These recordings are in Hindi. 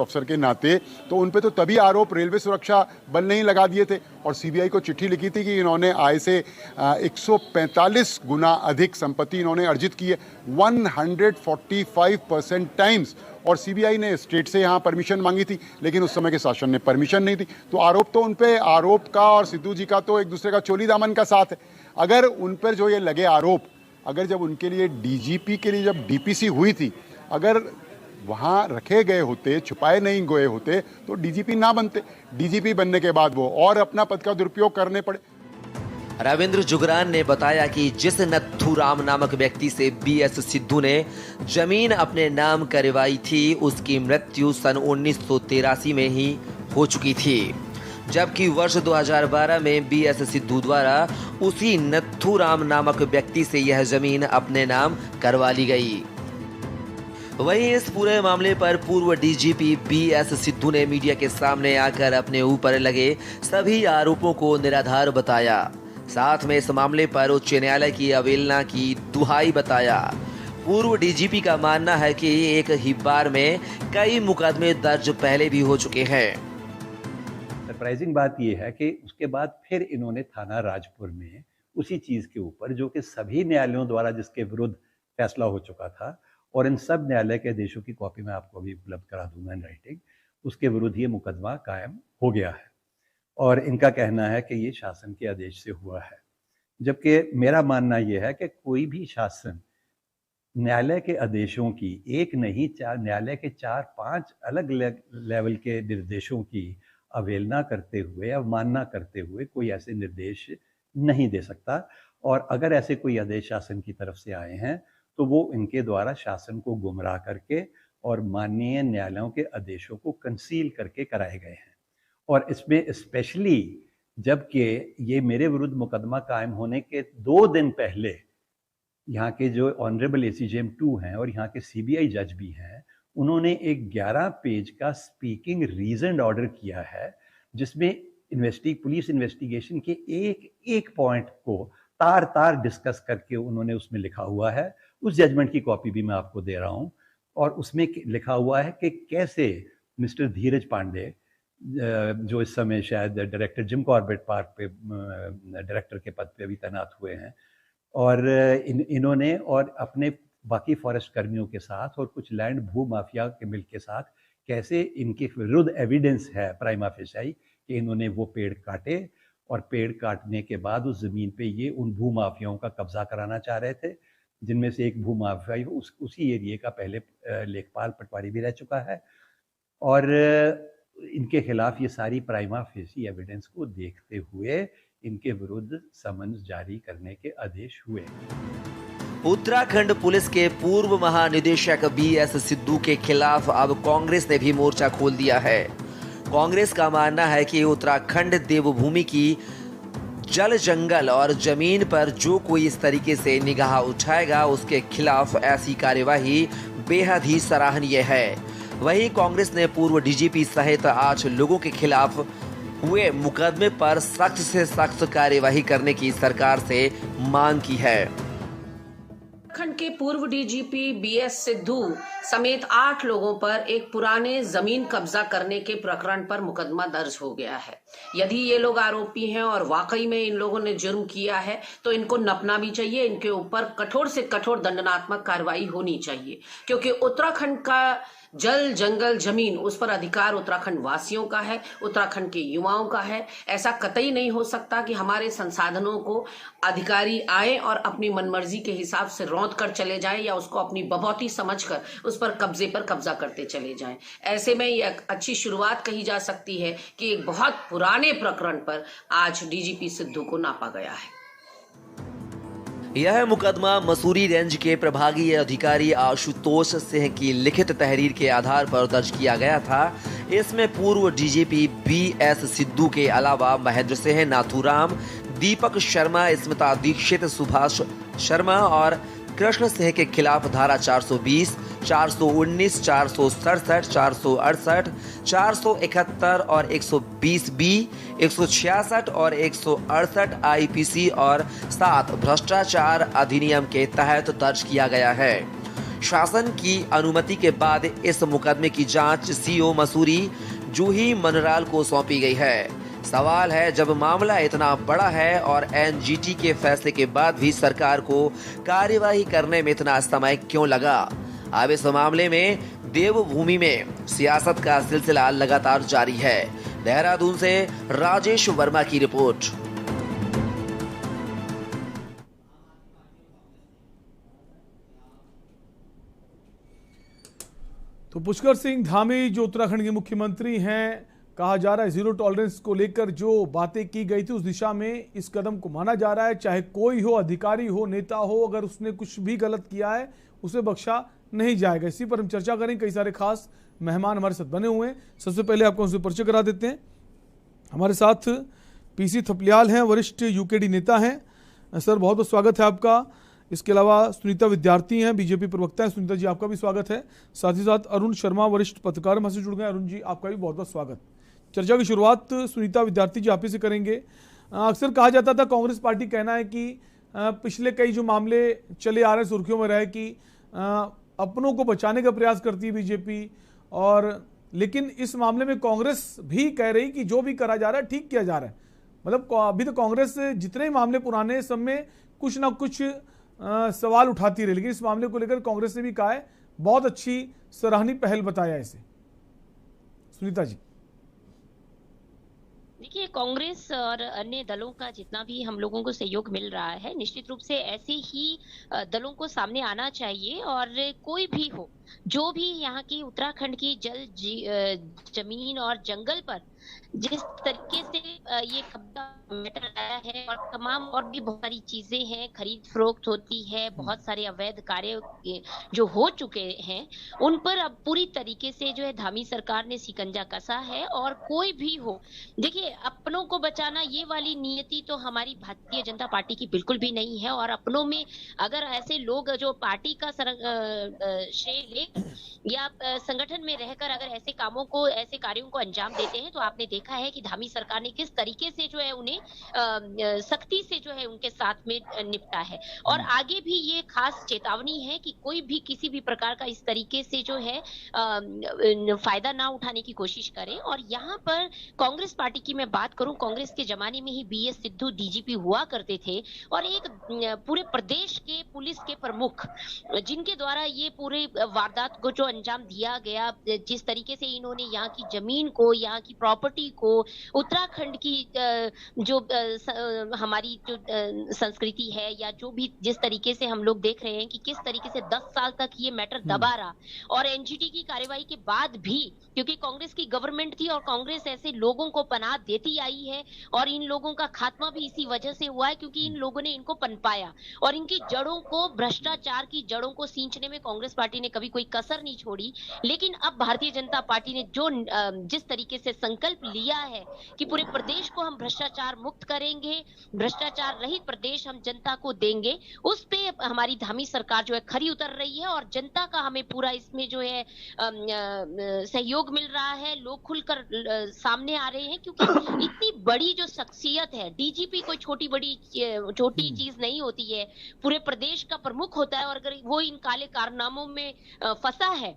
अफसर के नाते तो उन पे तो तभी आरोप रेलवे सुरक्षा बल ने ही लगा दिए थे और सीबीआई को चिट्ठी लिखी थी कि इन्होंने आय से 145 गुना अधिक संपत्ति इन्होंने अर्जित की है 145% टाइम्स। और सीबीआई ने स्टेट से यहाँ परमिशन मांगी थी, लेकिन उस समय के शासन ने परमिशन नहीं दी। तो आरोप तो उन पे, आरोप का और सिद्धू जी का तो एक दूसरे का चोली दामन का साथ है। अगर उन पर जो ये लगे आरोप, अगर जब उनके लिए डीजीपी के लिए जब डीपीसी हुई थी, अगर वहाँ रखे गए होते, छुपाए नहीं गए होते, तो डीजीपी ना बनते। डीजीपी बनने के बाद वो और अपना पद का दुरुपयोग करने पड़े। रविंद्र जुगरान ने बताया कि जिस नथुराम नामक व्यक्ति से बीएस सिद्धू ने जमीन अपने नाम करवाई थी, उसकी मृत्यु सन 1983 में ही हो चुकी थी, जबकि वर्ष 2012 में बीएस सिद्धू द्वारा उसी नथुराम नामक व्यक्ति से यह जमीन अपने नाम करवा ली गई। वहीं इस पूरे मामले पर पूर्व डीजीपी बीएस सिद्धू ने मीडिया के सामने आकर अपने ऊपर लगे सभी आरोपों को निराधार बताया। साथ में इस मामले पर उच्च न्यायालय की अवहेलना की दुहाई बताया। पूर्व डीजीपी का मानना है कि एक ही बार में कई मुकदमे दर्ज पहले भी हो चुके हैं। सरप्राइजिंग बात यह है कि उसके बाद फिर इन्होंने थाना राजपुर में उसी चीज के ऊपर, जो कि सभी न्यायालयों द्वारा जिसके विरुद्ध फैसला हो चुका था, और इन सब न्यायालय के आदेशों की कॉपी मैं आपको अभी उपलब्ध करा दूंगा इन राइटिंग, उसके विरुद्ध ये मुकदमा कायम हो गया है। और इनका कहना है कि ये शासन के आदेश से हुआ है, जबकि मेरा मानना यह है कि कोई भी शासन न्यायालय के आदेशों की, एक नहीं न्यायालय के 4-5 अलग लेवल के निर्देशों की अवहेलना करते हुए, अवमानना करते हुए कोई ऐसे निर्देश नहीं दे सकता। और अगर ऐसे कोई आदेश शासन की तरफ से आए हैं तो वो इनके द्वारा शासन को गुमराह करके और माननीय न्यायालयों के आदेशों को कंसील करके कराए गए हैं। और इसमें स्पेशली जबकि ये मेरे विरुद्ध मुकदमा कायम होने के 2 दिन पहले यहाँ के जो ऑनरेबल एसीजेएम 2 हैं और यहाँ के सीबीआई जज भी हैं, उन्होंने एक 11 पेज का स्पीकिंग रीजन ऑर्डर किया है, जिसमें पुलिस इन्वेस्टिगेशन के एक पॉइंट को तार तार डिस्कस करके उन्होंने उसमें लिखा हुआ है। उस जजमेंट की कॉपी भी मैं आपको दे रहा हूं, और उसमें लिखा हुआ है कि कैसे मिस्टर धीरज पांडे, जो इस समय शायद डायरेक्टर जिम कॉर्बेट पार्क पे डायरेक्टर के पद पे अभी तैनात हुए हैं, और इन्होंने और अपने बाकी फॉरेस्ट कर्मियों के साथ और कुछ लैंड भू माफिया के मिल के साथ कैसे इनके विरुद्ध एविडेंस है प्राइमा फेसाई कि इन्होंने वो पेड़ काटे, और पेड़ काटने के बाद उस जमीन पे ये उन भू माफियाओं का कब्जा कराना चाह रहे थे, जिनमें से एक भू माफिया उसी एरिया का पहले लेखपाल पटवारी भी रह चुका है। और इनके खिलाफ ये सारी प्राइमा फेसी एविडेंस को देखते हुए इनके विरुद्ध समन्स जारी करने के आदेश हुए। उत्तराखंड पुलिस के पूर्व महानिदेशक बीएस सिद्धू के खिलाफ अब कांग्रेस ने भी मोर्चा खोल दिया है। कांग्रेस का मानना है कि उत्तराखंड देवभूमि की जल, जंगल और जमीन पर जो कोई इस तरीके से निगाह उठाएगा, उसके खिलाफ ऐसी कार्यवाही बेहद ही सराहनीय है। वहीं कांग्रेस ने पूर्व डीजीपी सहित 8 लोगों के खिलाफ हुए मुकदमे पर सख्त से सख्त कार्यवाही करने की सरकार से मांग की है। उत्तराखंड के पूर्व डीजीपी बीएस सिद्धू समेत 8 लोगों पर एक पुराने जमीन कब्जा करने के प्रकरण पर मुकदमा दर्ज हो गया है। यदि ये लोग आरोपी हैं और वाकई में इन लोगों ने जुर्म किया है तो इनको नपना भी चाहिए, इनके ऊपर कठोर से कठोर दंडनात्मक कार्रवाई होनी चाहिए, क्योंकि उत्तराखंड का जल, जंगल, जमीन, उस पर अधिकार उत्तराखंड वासियों का है, उत्तराखंड के युवाओं का है। ऐसा कतई नहीं हो सकता कि हमारे संसाधनों को अधिकारी आए और अपनी मनमर्जी के हिसाब से रौंद कर चले जाएं या उसको अपनी बभौती समझकर उस पर कब्जे पर कब्जा करते चले जाएं। ऐसे में यह एक अच्छी शुरुआत कही जा सकती है कि एक बहुत पुराने प्रकरण पर आज डीजीपी सिद्धू को नापा गया है। यह मुकदमा मसूरी रेंज के प्रभागीय अधिकारी आशुतोष सिंह की लिखित तहरीर के आधार पर दर्ज किया गया था। इसमें पूर्व डीजीपी बीएस सिद्धू के अलावा महेंद्र सिंह, नाथूराम, दीपक शर्मा, स्मिता दीक्षित, सुभाष शर्मा और कृष्ण सिंह के खिलाफ धारा 420, 419, 467, 468, 471 और 120B, 166 और 168 आईपीसी और 7 भ्रष्टाचार अधिनियम के तहत दर्ज किया गया है। शासन की अनुमति के बाद इस मुकदमे की जांच सीओ मसूरी जूही मनराल को सौंपी गई है। सवाल है, जब मामला इतना बड़ा है और एनजीटी के फैसले के बाद भी सरकार को कार्यवाही करने में इतना समय क्यों लगा? अब इस मामले में देवभूमि में सियासत का सिलसिला लगातार जारी है। देहरादून से राजेश वर्मा की रिपोर्ट। तो पुष्कर सिंह धामी जो उत्तराखंड के मुख्यमंत्री हैं, कहा जा रहा है जीरो टॉलरेंस को लेकर जो बातें की गई थी उस दिशा में इस कदम को माना जा रहा है। चाहे कोई हो, अधिकारी हो, नेता हो, अगर उसने कुछ भी गलत किया है उसे बख्शा नहीं जाएगा। इसी पर हम चर्चा करें। कई सारे खास मेहमान हमारे साथ बने हुए हैं। सबसे पहले आपको उनसे परिचय करा देते हैं। हमारे साथ पीसी थपलियाल हैं, वरिष्ठ यूकेडी नेता हैं। सर, बहुत बहुत स्वागत है आपका। इसके अलावा सुनीता विद्यार्थी हैं, बीजेपी प्रवक्ता हैं। सुनीता जी, आपका भी स्वागत है। साथ ही साथ अरुण शर्मा, वरिष्ठ पत्रकार हमसे जुड़ गए। अरुण जी, आपका भी बहुत बहुत स्वागत। चर्चा की शुरुआत सुनीता विद्यार्थी जी आप ही से करेंगे। अक्सर कहा जाता था, कांग्रेस पार्टी कहना है कि पिछले कई जो मामले चले आ रहे सुर्खियों में रहे कि अपनों को बचाने का प्रयास करती है बीजेपी, और लेकिन इस मामले में कांग्रेस भी कह रही कि जो भी करा जा रहा है ठीक किया जा रहा है। मतलब अभी तो कांग्रेस जितने ही मामले पुराने सब में कुछ ना कुछ सवाल उठाती रही, लेकिन इस मामले को लेकर कांग्रेस ने भी कहा है बहुत अच्छी सराहनीय पहल बताया इसे। सुनीता जी। देखिए, कांग्रेस और अन्य दलों का जितना भी हम लोगों को सहयोग मिल रहा है, निश्चित रूप से ऐसे ही दलों को सामने आना चाहिए। और कोई भी हो, जो भी यहाँ की उत्तराखंड की जमीन और जंगल पर जिस तरीके से ये कब्जा मैटर आया है, और तमाम और भी बहुत सारी चीजें हैं, खरीद फरोख्त होती है, बहुत सारे अवैध कार्य जो हो चुके हैं, उन पर अब पूरी तरीके से जो है धामी सरकार ने शिकंजा कसा है। और कोई भी हो, देखिए, अपनों को बचाना ये वाली नियति तो हमारी भारतीय जनता पार्टी की बिल्कुल भी नहीं है। और अपनों में अगर ऐसे लोग जो पार्टी का श्रेय ले या संगठन में रहकर अगर ऐसे कामों को, ऐसे कार्यों को अंजाम देते हैं, तो आपने देखा है कि धामी सरकार ने किस तरीके से जो है उन्हें सख्ती से जो है उनके साथ में निपटा है। और आगे भी ये खास चेतावनी है कि कोई भी किसी भी प्रकार का इस तरीके से जो है फायदा ना उठाने की कोशिश करे। और यहाँ पर कांग्रेस पार्टी की मैं बात करूं, कांग्रेस के जमाने में ही बीएस सिद्धू डीजीपी हुआ करते थे, और एक पूरे प्रदेश के पुलिस के प्रमुख जिनके द्वारा ये पूरे वारदात को जो अंजाम दिया गया, जिस तरीके से इन्होंने यहाँ की जमीन को, यहाँ की प्रॉपर्टी को, उत्तराखंड की जो हमारी जो संस्कृति है, या जो भी जिस तरीके से हम लोग देख रहे हैं कि किस तरीके से 10 साल तक ये मैटर दबा रहा, और एनजीटी की कार्रवाई के बाद भी, क्योंकि कांग्रेस की गवर्नमेंट थी और कांग्रेस ऐसे लोगों को पनाह देती आई है, और इन लोगों का खात्मा भी इसी वजह से हुआ है क्योंकि इन लोगों ने इनको पनपाया, और इनकी जड़ों को, भ्रष्टाचार की जड़ों को सींचने में कांग्रेस पार्टी ने कभी कोई कसर नहीं छोड़ी। लेकिन अब भारतीय जनता पार्टी ने जो जिस तरीके से संकल्प लिया है कि पूरे प्रदेश को हम भ्रष्टाचार मुक्त करेंगे, भ्रष्टाचार रहित प्रदेश हम जनता को देंगे, उस पे हमारी धामी सरकार जो है खरी उतर रही है। और जनता का हमें पूरा इसमें जो है सहयोग मिल रहा है। लोग खुलकर सामने आ रहे हैं, क्योंकि इतनी बड़ी जो शख्सियत है, डीजीपी कोई छोटी चीज नहीं होती है, पूरे प्रदेश का प्रमुख होता है, और अगर वो इन काले कारनामों में फंसा है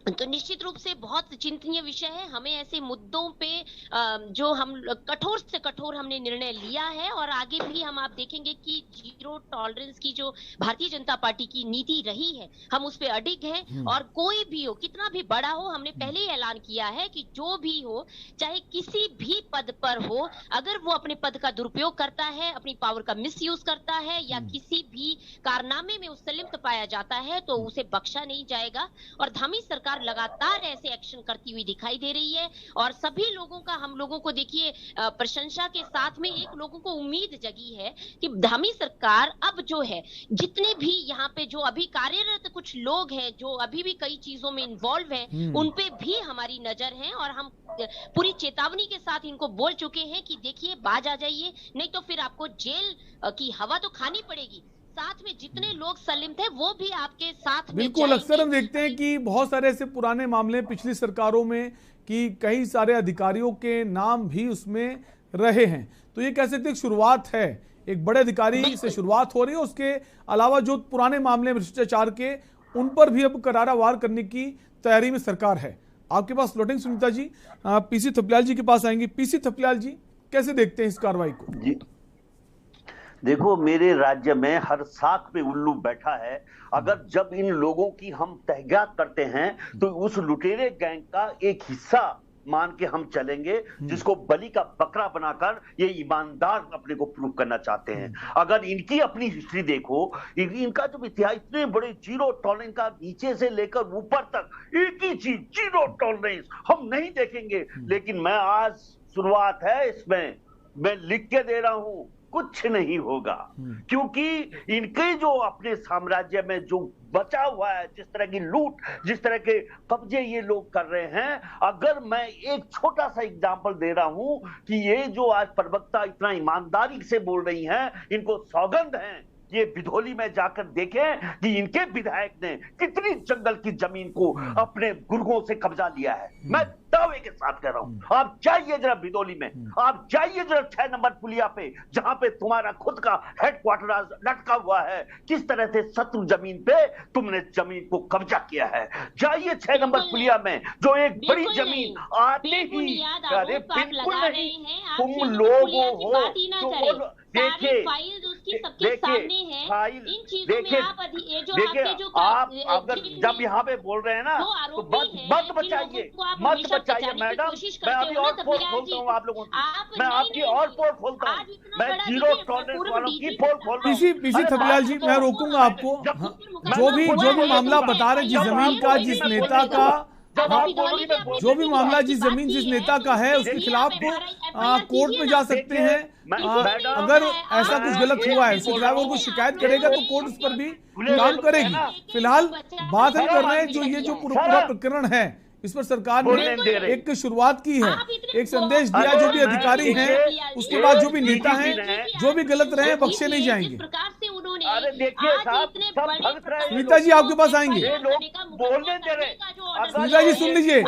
तो निश्चित रूप से बहुत चिंतनीय विषय है। हमें ऐसे मुद्दों पे जो हम कठोर से कठोर हमने निर्णय लिया है, और आगे भी हम आप देखेंगे कि जीरो टॉलरेंस की जो भारतीय जनता पार्टी की नीति रही है, हम उस पे अडिग हैं। और कोई भी हो, कितना भी बड़ा हो, हमने पहले ही ऐलान किया है कि जो भी हो, चाहे किसी भी पद पर हो, अगर वो अपने पद का दुरुपयोग करता है, अपनी पावर का मिसयूज करता है, या किसी भी कारनामे में उससे लिप्त पाया जाता है, तो उसे बख्शा नहीं जाएगा। और धामी सरकार लगातार ऐसे एक्शन करती हुई दिखाई दे रही है, और सभी लोगों का, हम लोगों को देखिए प्रशंसा के साथ में एक लोगों को उम्मीद जगी है कि धामी सरकार अब जो है, जितने भी यहाँ पे जो अभी कार्यरत कुछ लोग हैं, जो अभी भी कई चीजों में इन्वॉल्व हैं, उन पे भी हमारी नजर है, और हम पूरी चेतावनी के साथ इनको बोल चुके हैं कि देखिए, बाज आ जाइए, नहीं तो फिर आपको जेल की हवा तो खानी पड़ेगी। साथ में जितने लोग सलिम थे वो भी आपके साथ में बिल्कुल। अक्सर हम देखते हैं कि बहुत सारे ऐसे पुराने मामले पिछली सरकारों में कि कई सारे अधिकारियों के नाम भी उसमें रहे हैं, तो ये कह सकते हैं शुरुआत है, एक बड़े अधिकारी से शुरुआत हो रही है। उसके अलावा जो पुराने मामले भ्रष्टाचार के, उन पर भी अब करारा वार करने की तैयारी में सरकार है। आपके पास लौटेंगे सुनीता जी, पीसी थपलियाल जी के पास आएंगे। पीसी थपलियाल जी, कैसे देखते हैं इस कार्रवाई को? जी देखो, मेरे राज्य में हर साख पे उल्लू बैठा है। अगर जब इन लोगों की हम तहकीकात करते हैं तो उस लुटेरे गैंग का एक हिस्सा मान के हम चलेंगे, जिसको बलि का बकरा बनाकर ये ईमानदार अपने को प्रूव करना चाहते हैं। अगर इनकी अपनी हिस्ट्री देखो, इनका जो इतिहास, इतने बड़े जीरो टॉलरेंस का, नीचे से लेकर ऊपर तक एक ही चीज, जीरो टॉलरेंस हम नहीं देखेंगे। लेकिन मैं आज शुरुआत है इसमें, मैं लिख के दे रहा हूं, कुछ नहीं होगा, क्योंकि इनके जो अपने साम्राज्य में जो बचा हुआ है, जिस तरह की लूट, जिस तरह के कब्जे ये लोग कर रहे हैं। अगर मैं एक छोटा सा एग्जांपल दे रहा हूं कि ये जो आज प्रवक्ता इतना ईमानदारी से बोल रही हैं, इनको सौगंध है, ये बिधोली में जाकर देखें कि इनके विधायक ने कितनी जंगल की जमीन को अपने गुर्गों से कब्जा लिया है। मैं दावे के साथ कह रहा हूं, आप जाइए जरा बिधोली में, आप जाइए जरा 6 नंबर पुलिया पे, जहां पे तुम्हारा खुद का हेडक्वार्टर लटका हुआ है, किस तरह से शत्रु जमीन पे तुमने जमीन को कब्जा किया है। जाइए 6 नंबर पुलिया में, जो एक बड़ी जमीन आते ही, अरे बिल्कुल नहीं, तुम लोगों हो, देखिए फाइल, देखिए आप अगर जब यहाँ पे बोल रहे हैं ना, तो मत बचाइए, मत बचाइए मैडम। मैं अभी और पोल खोलता हूँ आप लोगों की, मैं आपकी और पोल खोलता हूँ, मैं जीरो टॉलरेंस वालों की पोल खोल रहा हूँ। पीसी थपलियाल जी, मैं रोकूंगा आपको। जो भी मामला बता रहे, जिस जमीन का, जिस नेता का, जो भी मामला जिस जमीन जिस नेता का है, उसके खिलाफ कोर्ट में जा सकते हैं। अगर ऐसा कुछ गलत हुआ है, उसके खिलाफ वो शिकायत करेगा तो कोर्ट उस पर भी काम करेगी। फिलहाल बात हम कर रहे हैं जो ये जो पूरा प्रकरण है, इस पर सरकार ने एक शुरुआत की है, एक संदेश दिया, जो भी अधिकारी हैं, उसके बाद जो भी नेता हैं, जो भी गलत रहे बख्शे नहीं जाएंगे। अरे देखिए साहब, सब भगत रहे। सुनीता जी आपके पास आएंगे। बोलने दे रहे, सुनीता जी सुन लीजिए,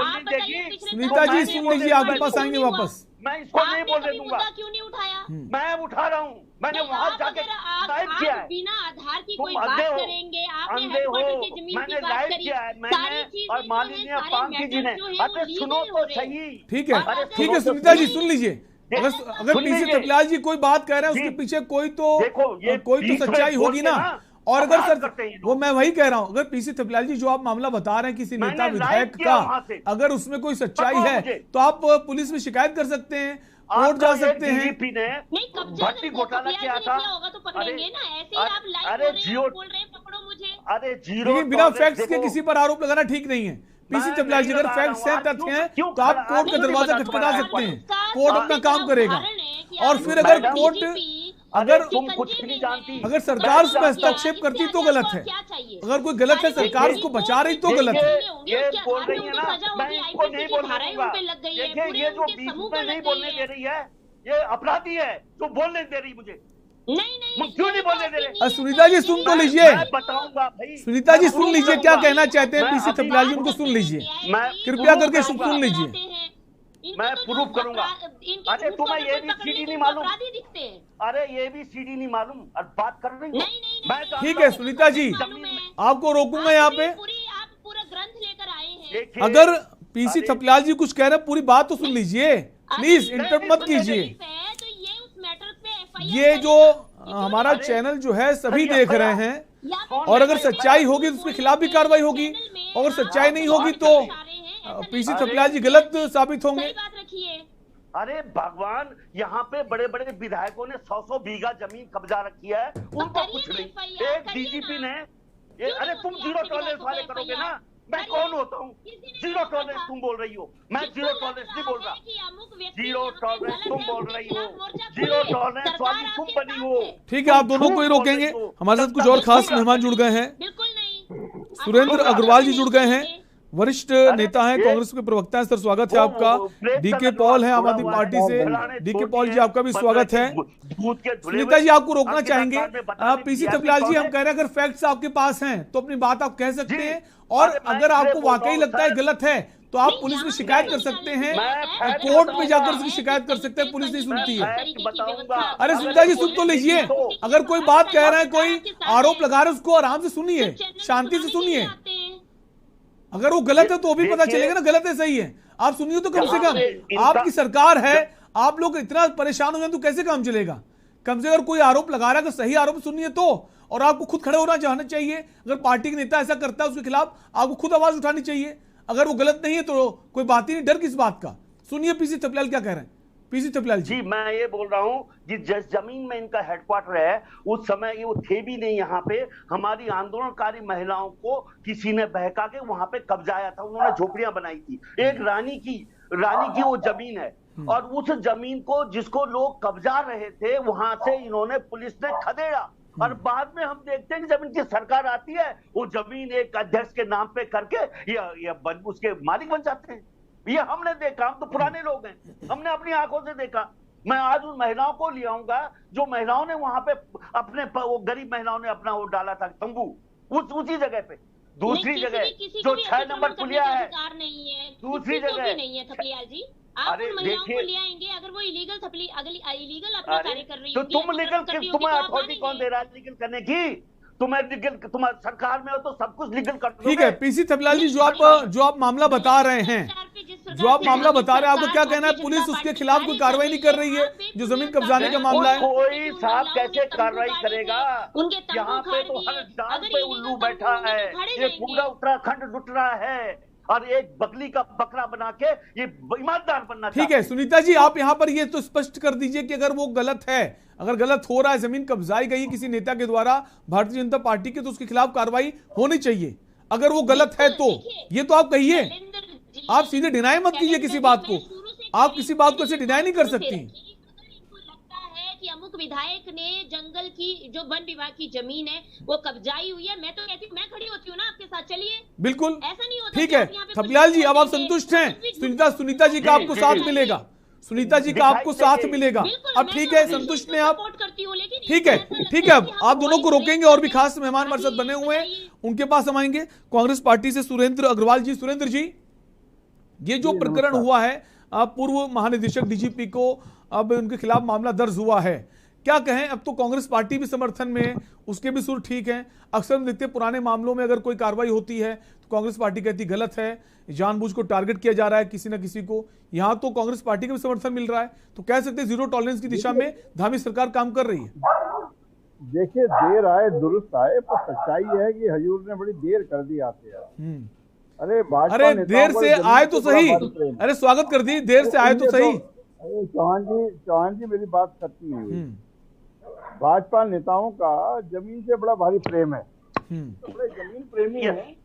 सुनीता जी सुन लीजिए, आपके पास आएंगे वापस। मैं इसको नहीं बोलने दूंगा। क्यों नहीं उठाया? मैं उठा रहा हूँ, मैंने वहां जाके लाइव किया है। बिना आधार की तुम कोई बात अंधे हो, करेंगे, आपने अंधे हो, हेडक्वार्टर की जमीन मैंने की बात लाइव करी, किया है, मैंने और माननीय पांकी जी ने। अरे सुनो तो सही। ठीक है, ठीक है सुनीता जी सुन लीजिए। अगर पीसी थपलियाल जी कोई बात कह रहे हैं, उसके पीछे कोई तो सच्चाई होगी ना। और अगर सर, वो मैं वही कह रहा हूं, अगर पीसी थपलियाल जी जो आप मामला बता रहे हैं किसी नेता विधायक का, अगर उसमें कोई सच्चाई है तो आप पुलिस में शिकायत कर सकते हैं, कोर्ट जा सकते हैं। भट्टी घोटाला किया था, तो पकड़ेंगे ना, ऐसे ही आप लाइव बोल रहे हैं, पकड़ो मुझे। अरे जीरो, लेकिन बिना फैक्ट्स के किसी पर आरोप लगाना ठीक नहीं है। पीसी थपलियाल जी, अगर फैक्ट्स हैं, तथ्य हैं, तो आप कोर्ट का दरवाजा खटखटा सकते हैं, कोर्ट अपना काम करेगा। और फिर अगर कोर्ट, अगर तुम कुछ नहीं जानती, अगर सरकार उसमें हस्तक्षेप करती तो गलत है, अगर कोई गलत है, सरकार उसको बचा रही तो गलत है। ये बोल रही है ना, मैं इसको नहीं बोलने दूंगा। देखिए ये जो बीच में नहीं बोलने दे रही है, ये अपराधी है जो बोलने दे रही मुझे। नहीं, क्यों नहीं बोलने दे रहे? सुनीता जी सुन तो लीजिए, बताऊंगा भाई। सुनीता जी सुन लीजिए क्या कहना चाहते हैं पीसी थपलियाल जी, उनको सुन लीजिए, कृपया करके सुन लीजिए। मैं प्रूफ करूंगा। अरे तुम्हें ये भी सीडी नहीं मालूम? अरे ये भी सीडी नहीं मालूम और बात कर रही हूँ। ठीक है सुनीता जी, आपको रोकूंगा यहाँ पे। आप पूरा ग्रंथ लेकर आए हैं। अगर पीसी थपलियाल जी कुछ कह रहे हैं, पूरी बात तो सुन लीजिए, प्लीज इंटरप्ट मत कीजिए। ये जो हमारा चैनल जो है सभी देख रहे हैं, और अगर सच्चाई होगी तो उसके खिलाफ भी कार्रवाई होगी, और अगर सच्चाई नहीं होगी तो पीसी थपलियाल जी गलत साबित होंगे। अरे भगवान, यहाँ पे बड़े बड़े विधायकों ने 100 बीघा जमीन कब्जा रखी है, उनको कुछ नहीं। एक डीजीपी ने, अरे तुम जीरो टॉलरेंस वाले करोगे ना, मैं कौन होता हूँ? जीरो टॉलरेंस तुम बोल रही हो, मैं जीरो टॉलरेंस नहीं बोल रहा। जीरो टॉलरेंस तुम बोल रही हो, जीरो टॉलरेंस वाली तुम बनी हो। ठीक है, आप दोनों को ही रोकेंगे। हमारे साथ कुछ और खास मेहमान जुड़ गए हैं। सुरेंद्र अग्रवाल जी जुड़ गए हैं, वरिष्ठ नेता हैं, कांग्रेस के प्रवक्ता हैं। सर स्वागत है आपका। डीके पॉल है आम आदमी पार्टी से, डीके पॉल जी आपका भी स्वागत है। सुनीता जी आपको रोकना चाहेंगे। पीसी थपलियाल जी, हम कह रहे हैं अगर फैक्ट्स आपके पास हैं तो अपनी बात आप कह सकते हैं, और अगर आपको वाकई लगता है गलत है तो आप नहीं, पुलिस में यहाँ शिकायत कर पर सकते हैं, मैं कोर्ट में जाकर बताऊंगा। उसकी शिकायत कर सकते हैं, पुलिस नहीं सुनती है। अरे अगर सुनीता जी सुन तो पुलिस लीजिए, तो- अगर कोई बात कह रहा है, कोई आरोप लगा रहा है, उसको आराम से सुनिए, शांति से सुनिए। अगर वो गलत है तो भी पता देखिए- चलेगा ना गलत है सही है। आप सुनिए तो कम से यहाँ कम, पे इनका- आपकी सरकार है, आप लोग इतना परेशान हो जाए तो कैसे काम चलेगा। कम से अगर कोई आरोप लगा रहा है, अगर सही आरोप सुनिए तो, और आपको खुद खड़े होना चाहना चाहिए। अगर पार्टी के नेता ऐसा करता है उसके खिलाफ आपको खुद आवाज उठानी चाहिए। अगर वो गलत नहीं है तो कोई बात ही नहीं, डर किस बात का। सुनिए पीसी थपलियाल क्या कह रहे हैं। पीसी थपलियाल जी। जी मैं ये बोल रहा हूँ कि जिस जमीन में इनका हेडक्वार्टर है उस समय ये वो थे भी नहीं यहाँ पे। हमारी आंदोलनकारी महिलाओं को किसी ने बहका के वहां पे कब्जाया था, उन्होंने झोपड़ियां बनाई थी। एक रानी की वो जमीन है, और उस जमीन को जिसको लोग कब्जा रहे थे वहां से इन्होंने पुलिस ने खदेड़ा। और बाद में हम देखते हैं कि जब इनकी सरकार आती है वो जमीन एक अध्यक्ष के नाम पे करके ये उसके मालिक बन जाते हैं। ये हमने देखा, हम तो पुराने लोग हैं, हमने अपनी आंखों से देखा। मैं आज उन महिलाओं को ले आऊंगा जो महिलाओं ने वहां पे अपने वो गरीब महिलाओं ने अपना वो डाला था तंबू उसी जगह पे। दूसरी जगह जो 6 नंबर पुलिया है, दूसरी जगह नहीं है थपलियाल जी। आप उन महिलाओं को ले आएंगे, अगर वो इलीगल अपना कार्य कर रही तो होंगी, तुम अपनी लीगल, तरफ करती होंगी, तुम्हें तो आप अथॉरिटी कौन मानेंगे। दे रहा है लीगल करने की? तुम्हें लीगल, तुम्हारी सरकार में हो तो सब कुछ लीगल कर दोगे। ठीक है पीसी थपलियाल जी, जो आप मामला बता रहे हैं, जो आप मामला बता रहे हैं, आपको क्या कहना है? पुलिस उसके खिलाफ कोई कार्रवाई नहीं कर रही है जो जमीन कब्जाने का मामला है? कोई साहब कैसे कार्रवाई करेगा? यहाँ पे तो हर डाल पे उल्लू बैठा है। ये पूरा उत्तराखंड लुट रहा है और एक बकली का बकरा बना के ये ईमानदार बनना ठीक है सुनीता जी, आप यहां पर ये तो स्पष्ट कर दीजिए कि अगर वो गलत है, अगर गलत हो रहा है, जमीन कब्जाई गई किसी नेता के द्वारा भारतीय जनता पार्टी के, तो उसके खिलाफ कार्रवाई होनी चाहिए। अगर वो गलत है तो ये तो आप कहिए, आप सीधे डिनाई मत कीजिए किसी बात को। आप किसी बात को ऐसे डिनाई नहीं कर सकती। कि अमुक विधायक ने जंगल की जो वन विभाग की जमीन है वो कब्जाई हुई है, मैं तो कहती हूँ, मैं खड़ी होती हूँ ना आपके साथ, चलिए। बिल्कुल ऐसा नहीं होता। ठीक है थपलियाल जी, अब आप संतुष्ट हैं? सुनीता जी का आपको साथ मिलेगा, सुनीता जी का आपको साथ मिलेगा। अब ठीक है, संतुष्ट हैं आप? ठीक है ठीक है, अब आप दोनों को रोकेंगे, और भी खास मेहमान हमारे साथ बने हुए हैं, उनके पास हम आएंगे। कांग्रेस पार्टी से सुरेंद्र अग्रवाल जी। सुरेंद्र जी, ये जो प्रकरण हुआ है, पूर्व महानिदेशक डीजीपी को अब उनके खिलाफ मामला दर्ज हुआ है, क्या कहें? अब तो कांग्रेस पार्टी भी समर्थन में, उसके भी सुर ठीक हैं। अक्सर हम देखते हैं पुराने मामलों में अगर कोई कार्रवाई होती है तो कांग्रेस पार्टी कहती गलत है, जानबूझ को टारगेट किया जा रहा है किसी न किसी को। यहां तो कांग्रेस पार्टी का भी समर्थन मिल रहा है, तो कह सकते हैं जीरो टॉलरेंस की दिशा में धामी सरकार काम कर रही है। देखिए, देर आए दुरुस्त आए, पर सच्चाई है कि हजूर ने बड़ी देर कर दी आते हैं। अरे देर से आए तो सही, अरे स्वागत कर दी, देर से आए तो सही। चौहान जी मेरी बात खत्म नहीं हुई। भाजपा नेताओं का जमीन से बड़ा भारी प्रेम है, तो बड़े जमीन प्रेमी है।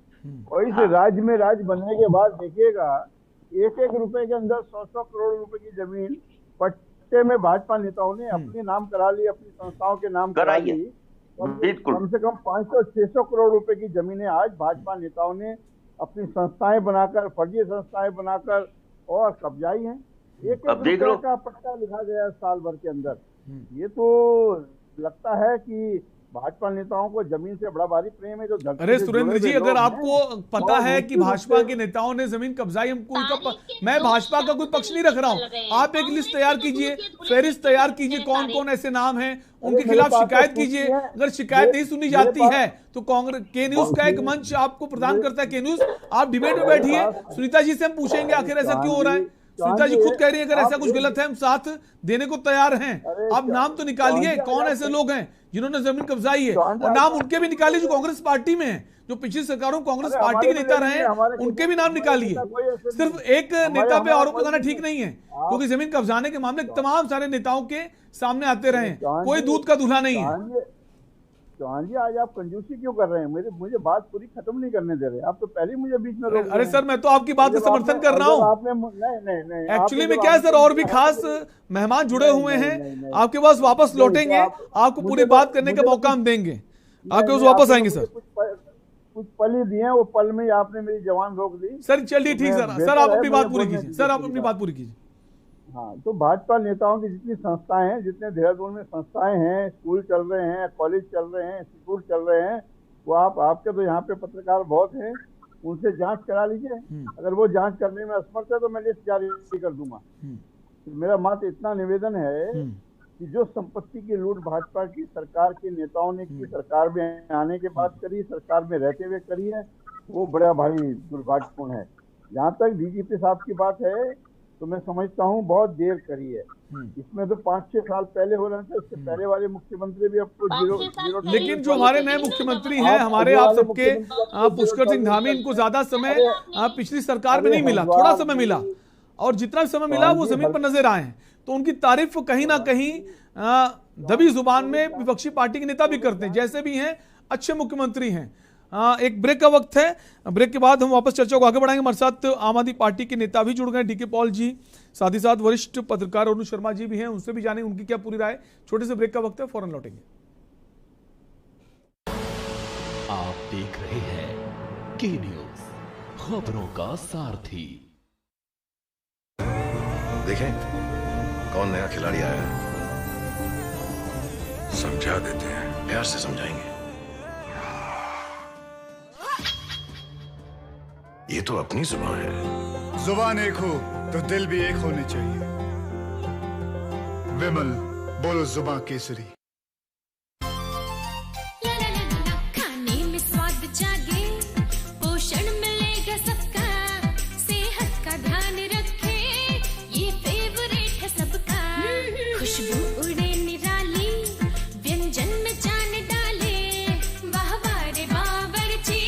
और इस राज्य में राज्य बनने के बाद देखिएगा, एक एक रुपए के अंदर 100-100 करोड़ रुपए की जमीन पट्टे में भाजपा नेताओं ने अपने नाम करा ली, अपनी संस्थाओं के नाम करा ली। कम से कम 500-600 करोड़ रुपए की जमीनें आज भाजपा नेताओं ने अपनी संस्थाएं बनाकर, फर्जी संस्थाएं बनाकर और कब्जाई हैं। एक रुपए का पट्टा लिखा गया साल भर के अंदर। ये तो लगता है कि भाजपा नेताओं को जमीन से बड़ा भारी प्रेम है। जो अरे सुरेंद्र जी, अगर आपको पता है कि भाजपा के नेताओं ने जमीन कब्जाई, हमको मैं भाजपा का कोई पक्ष नहीं रख रहा हूं, आप एक लिस्ट तैयार कीजिए, फहरिस्त तैयार कीजिए, कौन कौन ऐसे नाम हैं, उनके खिलाफ शिकायत कीजिए। अगर शिकायत नहीं सुनी जाती है तो कांग्रेस के न्यूज का एक मंच आपको प्रदान करता है, के न्यूज, आप डिबेट में बैठिए, सुनीता जी से हम पूछेंगे आखिर ऐसा क्यों हो रहा है। सुनीता जी खुद कह रही है अगर ऐसा कुछ गलत है हम साथ देने को तैयार हैं। आप नाम तो निकालिए, कौन ऐसे लोग हैं जिन्होंने जमीन कब्जाई है, और नाम उनके भी निकालिए जो कांग्रेस पार्टी में है, जो पिछली सरकारों कांग्रेस पार्टी के नेता रहे हैं, उनके भी नाम निकालिए। सिर्फ एक नेता पे आरोप लगाना ठीक नहीं है, क्योंकि जमीन कब्जाने के मामले तमाम सारे नेताओं के सामने आते रहे हैं, कोई दूध का दूल्हा नहीं है। चौहान जी, आज आप कंजूसी क्यों कर रहे हैं? मुझे बात पूरी खत्म नहीं करने दे रहे। आप तो पहले मुझे बीच में रोक। अरे सर, मैं तो आपकी बात का समर्थन कर रहा हूँ। नहीं, एक्चुअली में क्या है सर, और भी खास मेहमान जुड़े हुए हैं, आपके पास वापस लौटेंगे, आपको पूरी बात करने का मौका हम देंगे, आपके पास वापस आएंगे सर। कुछ पल ही दिए, वो पल में आपने मेरी जवान रोक दी। सर चलिए ठीक सर, आप अपनी बात पूरी कीजिए, सर आप अपनी बात पूरी कीजिए। हाँ, तो भाजपा नेताओं की जितनी संस्थाएं हैं, जितने देहरादून में संस्थाएं हैं, स्कूल चल रहे हैं, कॉलेज चल रहे हैं, इंस्टीट्यूट चल रहे हैं, वो आपके तो यहाँ पे पत्रकार बहुत हैं, उनसे जांच करा लीजिए। अगर वो जांच करने में असमर्थ है तो मैं लिस्ट जारी कर दूंगा। मेरा मात्र इतना निवेदन है कि जो संपत्ति की लूट भाजपा की सरकार के नेताओं ने की, सरकार में आने के बाद करी, सरकार में रहते हुए करी है, वो बड़ा भारी दुर्भाग्यपूर्ण है। जहाँ तक डीजीपी साहब की बात है तो मैं समझता हूँ बहुत देर करी है। इसमें तो 5-6 साल पहले हो रहे थे, उससे पहले वाले मुख्यमंत्री भी आपको जीरो। लेकिन जो हमारे नए मुख्यमंत्री हैं हमारे आप सबके पुष्कर सिंह धामी, इनको ज्यादा समय पिछली सरकार में नहीं मिला, थोड़ा समय मिला, और जितना समय मिला वो जमीन पर नजर आए हैं। तो उनकी तारीफ कहीं ना कहीं दबी जुबान में विपक्षी पार्टी के नेता भी करते हैं, जैसे भी हैं अच्छे मुख्यमंत्री हैं। एक ब्रेक का वक्त है, ब्रेक के बाद हम वापस चर्चा को आगे बढ़ाएंगे। हमारे साथ आम आदमी पार्टी के नेता भी जुड़ गए, डीके पॉल जी, साथ ही साथ वरिष्ठ पत्रकार अरुण शर्मा जी भी हैं, उनसे भी जानेंगे उनकी क्या पूरी राय। छोटे से ब्रेक का वक्त है, फौरन लौटेंगे। आप देख रहे हैं के न्यूज, खबरों का सारथी। देखें कौन नया खिलाड़ी आया है, समझा देते हैं, प्यार से समझाएंगे। ये तो अपनी जुबान है। जुबान एक हो तो दिल भी एक होने चाहिए। विमल बोलो जुबान केसरी। खाने में स्वाद जागे, पोषण मिलेगा सबका, सेहत का ध्यान रखे, ये फेवरेट है सबका। खुशबू उड़े निराली, व्यंजन में जान डाले, वाह वाह रे बावर्ची,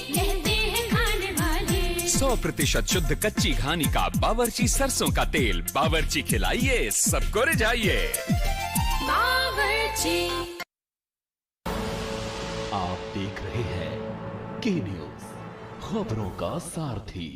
लहदे हैं खाने वाले। 100% शुद्ध कच्ची घानी का बावर्ची सरसों का तेल, बावर्ची खिलाइए सबको रिझाइए। बावर्ची। आप देख रहे हैं के न्यूज, खबरों का सारथी।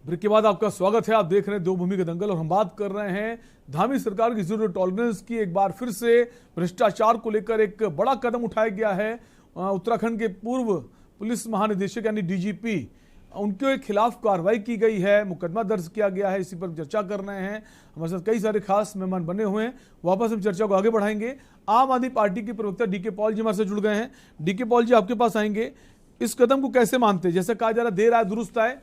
ब्रेक के बाद आपका स्वागत है। आप देख रहे हैं देवभूमि का दंगल और हम बात कर रहे हैं धामी सरकार की जीरो टॉलरेंस की। एक बार फिर से भ्रष्टाचार को लेकर एक बड़ा कदम उठाया गया है। उत्तराखंड के पूर्व पुलिस महानिदेशक यानी डीजीपी, उनके खिलाफ कार्रवाई की गई है, मुकदमा दर्ज किया गया है। इसी पर चर्चा कर रहे हैं, हमारे साथ कई सारे खास मेहमान बने हुए हैं। वापस हम चर्चा को आगे बढ़ाएंगे। आम आदमी पार्टी के प्रवक्ता डीके पॉल जी हमारे साथ जुड़ गए हैं। डीके पॉल जी, आपके पास आएंगे। इस कदम को कैसे मानते हैं? जैसे कहा जा रहा देर आए दुरुस्त आए,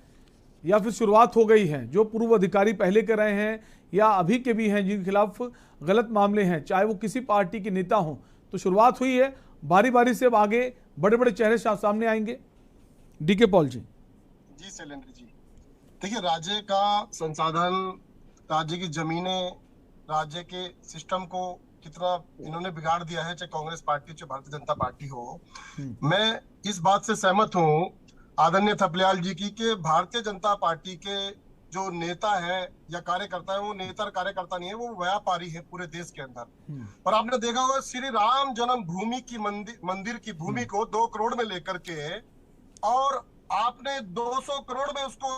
या फिर शुरुआत हो गई है? जो पूर्व अधिकारी पहले के रहे हैं या अभी के भी हैं जिनके खिलाफ गलत मामले हैं, चाहे वो किसी पार्टी के नेता हों, तो शुरुआत हुई है, बारी बारी से अब आगे बड़े बड़े चेहरे सामने आएंगे। डीके पॉल जी। जी शैलेंद्र जी, देखिए राज्य का संसाधन, राज्य की जमीनें, राज्य के सिस्टम को कितना इन्होंने बिगाड़ दिया है, चाहे कांग्रेस पार्टी चाहे भारतीय जनता पार्टी हो। मैं इस बात से सहमत हूँ आदरणीय थपलियाल जी की कि भारतीय जनता पार्टी के जो नेता है या कार्यकर्ता है, वो नेता कार्यकर्ता नहीं है, वो व्यापारी है पूरे देश के अंदर। और आपने देखा होगा श्री राम जन्म भूमि की मंदिर की भूमि को 2 करोड़ में लेकर के, और आपने 200 करोड़ में उसको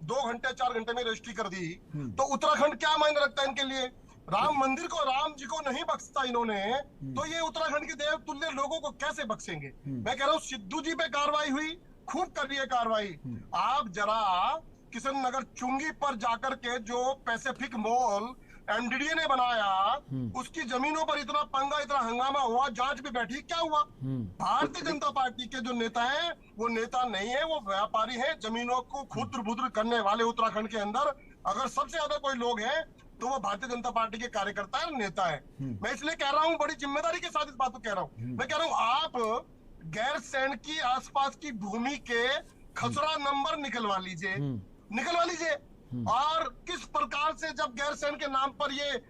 2 घंटे 4 घंटे में रजिस्ट्री कर दी। तो उत्तराखंड क्या मायने रखता है इनके लिए? राम मंदिर को, राम जी को नहीं बख्शता इन्होंने, तो ये उत्तराखंड के देव तुल्य लोगों को कैसे बख्शेंगे? मैं कह रहा हूँ सिद्धू जी पे कार्रवाई हुई, खूब कर रही है कार्रवाई। आप जरा किशन नगर चुंगी पर जाकर के जो पैसिफिक मॉल एमडीडीए ने बनाया, उसकी जमीनों पर इतना पंगा, इतना हंगामा हुआ, जांच भी बैठी, क्या हुआ? भारतीय जनता पार्टी के जो नेता हैं वो नेता नहीं है, वो व्यापारी हैं, जमीनों को खुद्र बुद्र करने वाले। उत्तराखंड के अंदर अगर सबसे ज्यादा कोई लोग हैं तो वो भारतीय जनता पार्टी के कार्यकर्ता है, नेता है। मैं इसलिए कह रहा हूँ, बड़ी जिम्मेदारी के साथ इस बात को कह रहा हूँ। मैं कह रहा हूँ आप गैर सैंड की आसपास की भूमि के खसरा नंबर निकलवा लीजिए। और किस प्रकार से जब गैर सैंड के नाम पर ये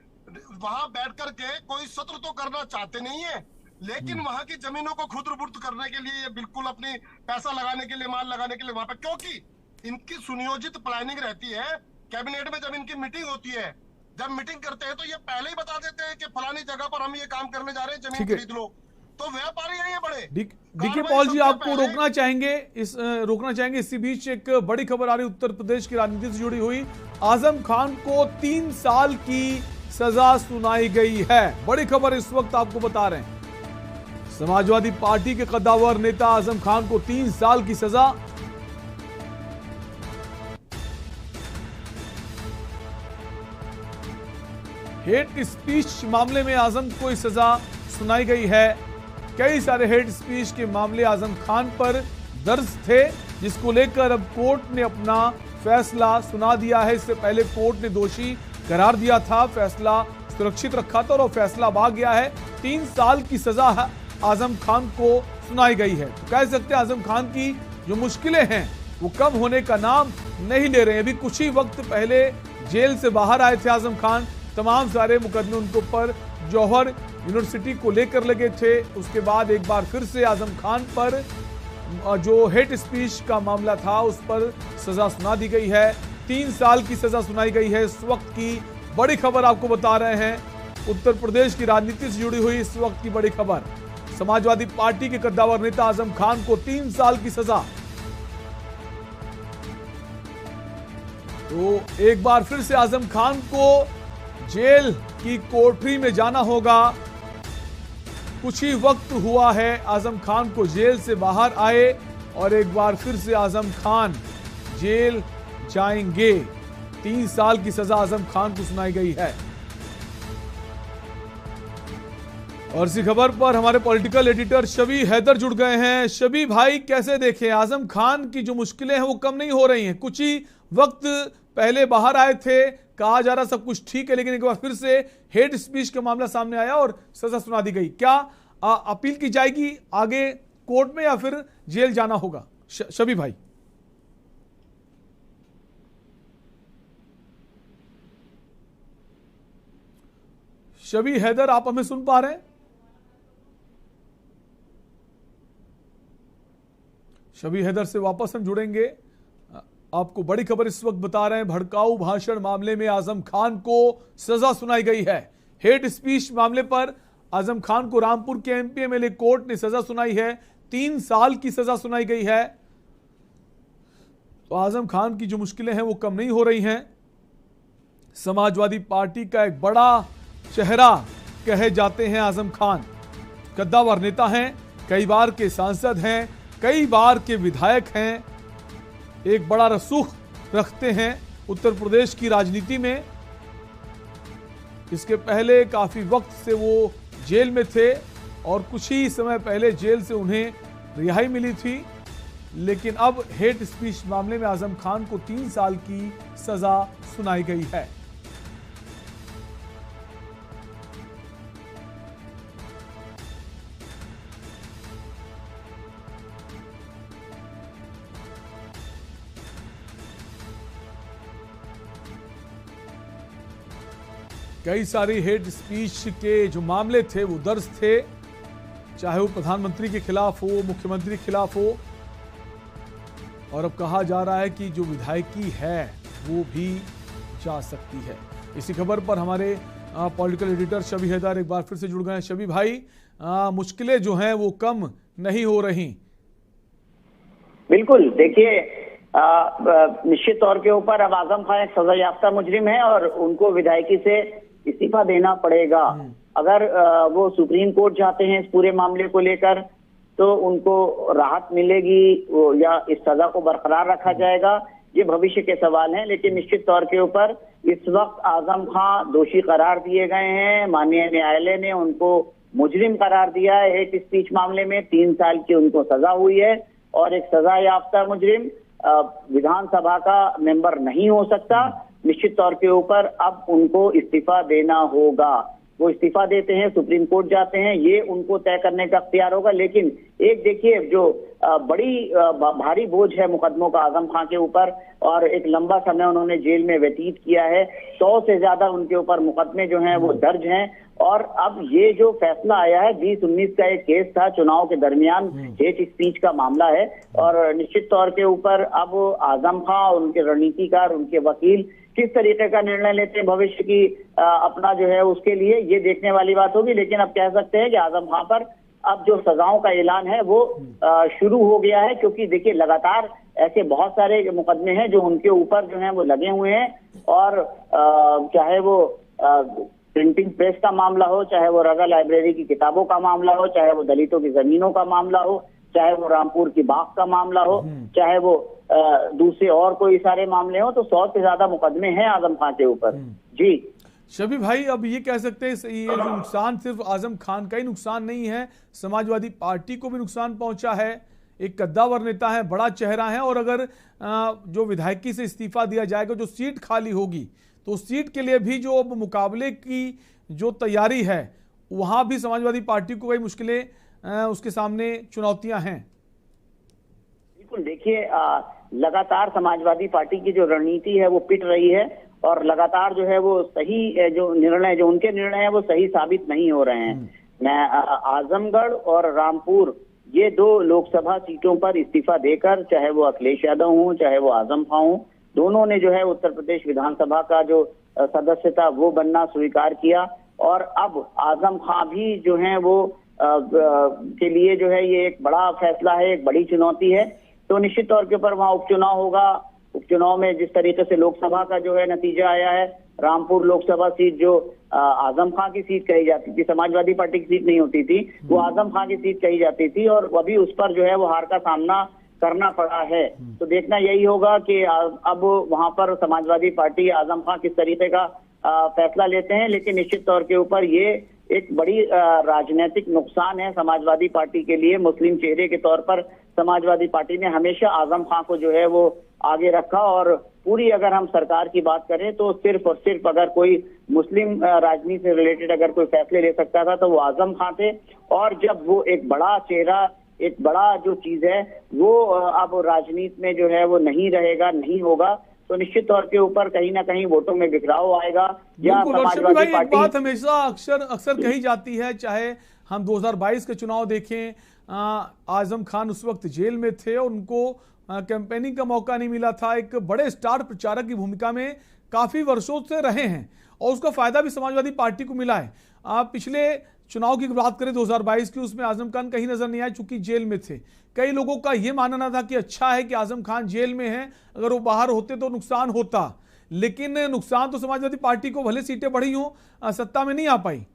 वहां बैठ करके कोई सत्र तो करना चाहते नहीं है, लेकिन वहां की जमीनों को खुद करने के लिए बिल्कुल अपनी पैसा लगाने के लिए, माल लगाने के लिए वहां पे, क्योंकि इनकी सुनियोजित प्लानिंग रहती है। कैबिनेट में जब इनकी मीटिंग होती है, जब मीटिंग करते हैं तो ये पहले ही बता देते हैं कि फलानी जगह पर हम ये काम करने जा रहे हैं, जमीन खरीद लो। तो व्यापारी है ये बड़े। डीके पॉल जी, आपको रोकना चाहेंगे इसी बीच एक बड़ी खबर आ रही उत्तर प्रदेश की राजनीति से जुड़ी हुई। आजम खान को 3 साल की सजा सुनाई गई है। बड़ी खबर इस वक्त आपको बता रहे हैं। समाजवादी पार्टी के कद्दावर नेता आजम खान को 3 साल की सजा। हेट स्पीच मामले में आजम को सजा सुनाई गई है। कई सारे हेट स्पीच के मामले आजम खान पर दर्ज थे, जिसको लेकर अब कोर्ट ने अपना फैसला सुना दिया है। इससे पहले कोर्ट ने दोषी करार दिया था, फैसला सुरक्षित रखा था और फैसला भाग गया है। 3 साल की सजा आजम खान को सुनाई गई है। तो कह सकते हैं आजम खान की जो मुश्किलें हैं वो कम होने का नाम नहीं ले रहे हैं। अभी कुछ ही वक्त पहले जेल से बाहर आए थे आजम खान। तमाम सारे मुकदमे उनके ऊपर जौहर यूनिवर्सिटी को लेकर लगे थे। उसके बाद एक बार फिर से आजम खान पर जो हेट स्पीच का मामला था उस पर सजा सुना दी गई है। 3 साल की सजा सुनाई गई है। इस वक्त की बड़ी खबर आपको बता रहे हैं, उत्तर प्रदेश की राजनीति से जुड़ी हुई इस वक्त की बड़ी खबर। समाजवादी पार्टी के कद्दावर नेता आजम खान को 3 साल की सजा। तो एक बार फिर से आजम खान को जेल की कोठरी में जाना होगा। कुछ ही वक्त हुआ है आजम खान को जेल से बाहर आए और एक बार फिर से आजम खान जेल जाएंगे। 3 साल की सजा आजम खान को सुनाई गई है। और इसी खबर पर हमारे पॉलिटिकल एडिटर शबी हैदर जुड़ गए हैं। शबी भाई, कैसे देखें, आजम खान की जो मुश्किलें हैं वो कम नहीं हो रही हैं। कुछ ही वक्त पहले बाहर आए थे, कहा जा रहा सब कुछ ठीक है, लेकिन एक बार फिर से हेट स्पीच का मामला सामने आया और सजा सुना दी गई। क्या अपील की जाएगी आगे कोर्ट में या फिर जेल जाना होगा? शबी भाई। शबी हैदर, आप हमें सुन पा रहे हैं? शबी हैदर से वापस हम जुड़ेंगे। आपको बड़ी खबर इस वक्त बता रहे हैं, भड़काऊ भाषण मामले में आजम खान को सजा सुनाई गई है। हेट स्पीच मामले पर आजम खान को रामपुर के एमपी एमएलए कोर्ट ने सजा सुनाई है। 3 साल की सजा सुनाई गई है। तो आजम खान की जो मुश्किलें हैं वो कम नहीं हो रही हैं। समाजवादी पार्टी का एक बड़ा चेहरा कहे जाते हैं आजम खान। कद्दावर नेता हैं, कई बार के सांसद हैं, कई बार के विधायक हैं, एक बड़ा रसूख रखते हैं उत्तर प्रदेश की राजनीति में। इसके पहले काफी वक्त से वो जेल में थे और कुछ ही समय पहले जेल से उन्हें रिहाई मिली थी, लेकिन अब हेट स्पीच मामले में आजम खान को 3 साल की सजा सुनाई गई है। कई सारी हेट स्पीच के जो मामले थे वो दर्ज थे, चाहे वो प्रधानमंत्री के खिलाफ हो, मुख्यमंत्री के खिलाफ हो, और अब कहा जा रहा है कि जो विधायकी है वो भी जा सकती है। इसी खबर पर हमारे पॉलिटिकल एडिटर शबी हैदर एक बार फिर से जुड़ गए हैं। शबी भाई, मुश्किलें जो हैं वो कम नहीं हो रही। बिल्कुल, देखिए निश्चित तौर के ऊपर अब आजम खान एक सजा याफ्ता मुजरिम है और उनको विधायकी से इस्तीफा देना पड़ेगा। अगर वो सुप्रीम कोर्ट जाते हैं इस पूरे मामले को लेकर तो उनको राहत मिलेगी या इस सजा को बरकरार रखा जाएगा, ये भविष्य के सवाल हैं। लेकिन निश्चित तौर के ऊपर इस वक्त आजम खान दोषी करार दिए गए हैं। माननीय न्यायालय ने उनको मुजरिम करार दिया है। हेट स्पीच मामले में 3 साल की उनको सजा हुई है और एक सजा याफ्ता मुजरिम विधानसभा का मेंबर नहीं हो सकता। निश्चित तौर के ऊपर अब उनको इस्तीफा देना होगा। वो इस्तीफा देते हैं, सुप्रीम कोर्ट जाते हैं, ये उनको तय करने का अख्तियार होगा। लेकिन एक देखिए, जो बड़ी भारी बोझ है मुकदमों का आजम खान के ऊपर और एक लंबा समय उन्होंने जेल में व्यतीत किया है। 100 से ज्यादा उनके ऊपर मुकदमे जो हैं वो दर्ज हैं और अब ये जो फैसला आया है 2019 का एक केस था, चुनाव के दरमियान हेट स्पीच का मामला है और निश्चित तौर के ऊपर अब आजम खान, उनके रणनीतिकार, उनके वकील किस तरीके का निर्णय लेते हैं भविष्य की अपना जो है उसके लिए, ये देखने वाली बात होगी। लेकिन अब कह सकते हैं कि आजम खान पर अब जो सजाओं का ऐलान है वो शुरू हो गया है, क्योंकि देखिए लगातार ऐसे बहुत सारे मुकदमे हैं जो उनके ऊपर जो है वो लगे हुए हैं और चाहे वो प्रिंटिंग प्रेस का मामला हो, चाहे वो रगा लाइब्रेरी की किताबों का मामला हो, चाहे वो दलितों की जमीनों का मामला हो, चाहे वो रामपुर की बाग का मामला हो, चाहे वो दूसरे और कोई सारे मामले हो, तो 100 से ज्यादा मुकदमे हैं आजम खान के ऊपर। जी शबीर भाई, अब ये कह सकते हैं ये जो नुकसान सिर्फ आजम खान का ही नुकसान नहीं है, समाजवादी पार्टी को भी नुकसान पहुंचा है। एक कद्दावर नेता है, बड़ा चेहरा है, और अगर जो विधायकी से इस्तीफा दिया जाएगा, जो सीट खाली होगी, तो उस सीट के लिए भी जो अब मुकाबले की जो तैयारी है, वहां भी समाजवादी पार्टी को कई मुश्किलें उसके सामने चुनौतियां हैं। बिल्कुल, देखिए लगातार समाजवादी पार्टी की जो रणनीति है वो पिट रही है, और लगातार जो है वो सही जो उनके निर्णय है वो सही साबित नहीं हो रहे हैं। मैं आजमगढ़ और रामपुर ये 2 लोकसभा सीटों पर इस्तीफा देकर, चाहे वो अखिलेश यादव हो, चाहे वो आजम खां हो, दोनों ने जो है उत्तर प्रदेश विधानसभा का जो सदस्य था वो बनना स्वीकार किया, और अब आजम खां भी जो है वो के लिए जो है ये एक बड़ा फैसला है, एक बड़ी चुनौती है। तो निश्चित तौर के ऊपर वहाँ उपचुनाव होगा। उपचुनाव में जिस तरीके से लोकसभा का जो है नतीजा आया है, रामपुर लोकसभा सीट जो आजम खां की सीट कही जाती थी, समाजवादी पार्टी की सीट नहीं होती थी, वो आजम खां की सीट कही जाती थी, और अभी उस पर जो है वो हार का सामना करना पड़ा है। तो देखना यही होगा कि अब वहां पर समाजवादी पार्टी आजम खां किस तरीके का फैसला लेते हैं। लेकिन निश्चित तौर के ऊपर ये एक बड़ी राजनीतिक नुकसान है समाजवादी पार्टी के लिए। मुस्लिम चेहरे के तौर पर समाजवादी पार्टी ने हमेशा आजम खां को जो है वो आगे रखा, और पूरी अगर हम सरकार की बात करें तो सिर्फ और सिर्फ अगर कोई मुस्लिम राजनीति से रिलेटेड अगर कोई फैसले ले सकता था तो वो आजम खां थे। और जब वो एक बड़ा चेहरा, एक बड़ा जो चीज है वो अब राजनीति में जो है वो नहीं रहेगा, नहीं होगा, तो निश्चित तौर के ऊपर कहीं ना कहीं वोटों में बिखराव आएगा। या समाजवादी पार्टी, एक बात हमेशा अक्सर कही जाती है, चाहे हम 2022 के चुनाव देखें, आजम खान उस वक्त जेल में थे और उनको कैंपेनिंग का मौका नहीं मिला था। एक बड़े स्टार प्रचारक की भूमिका में काफी वर्षों से रहे हैं, और उसका फायदा भी समाजवादी पार्टी को मिला है। पिछले चुनाव की बात करें 2022 की, उसमें आजम खान कहीं नजर नहीं आए चूंकि जेल में थे। कई लोगों का यह मानना था कि अच्छा है कि आजम खान जेल में हैं, अगर वो बाहर होते तो नुकसान होता, लेकिन नुकसान तो समाजवादी पार्टी को, भले सीटें बढ़ी हों, सत्ता में नहीं आ पाई।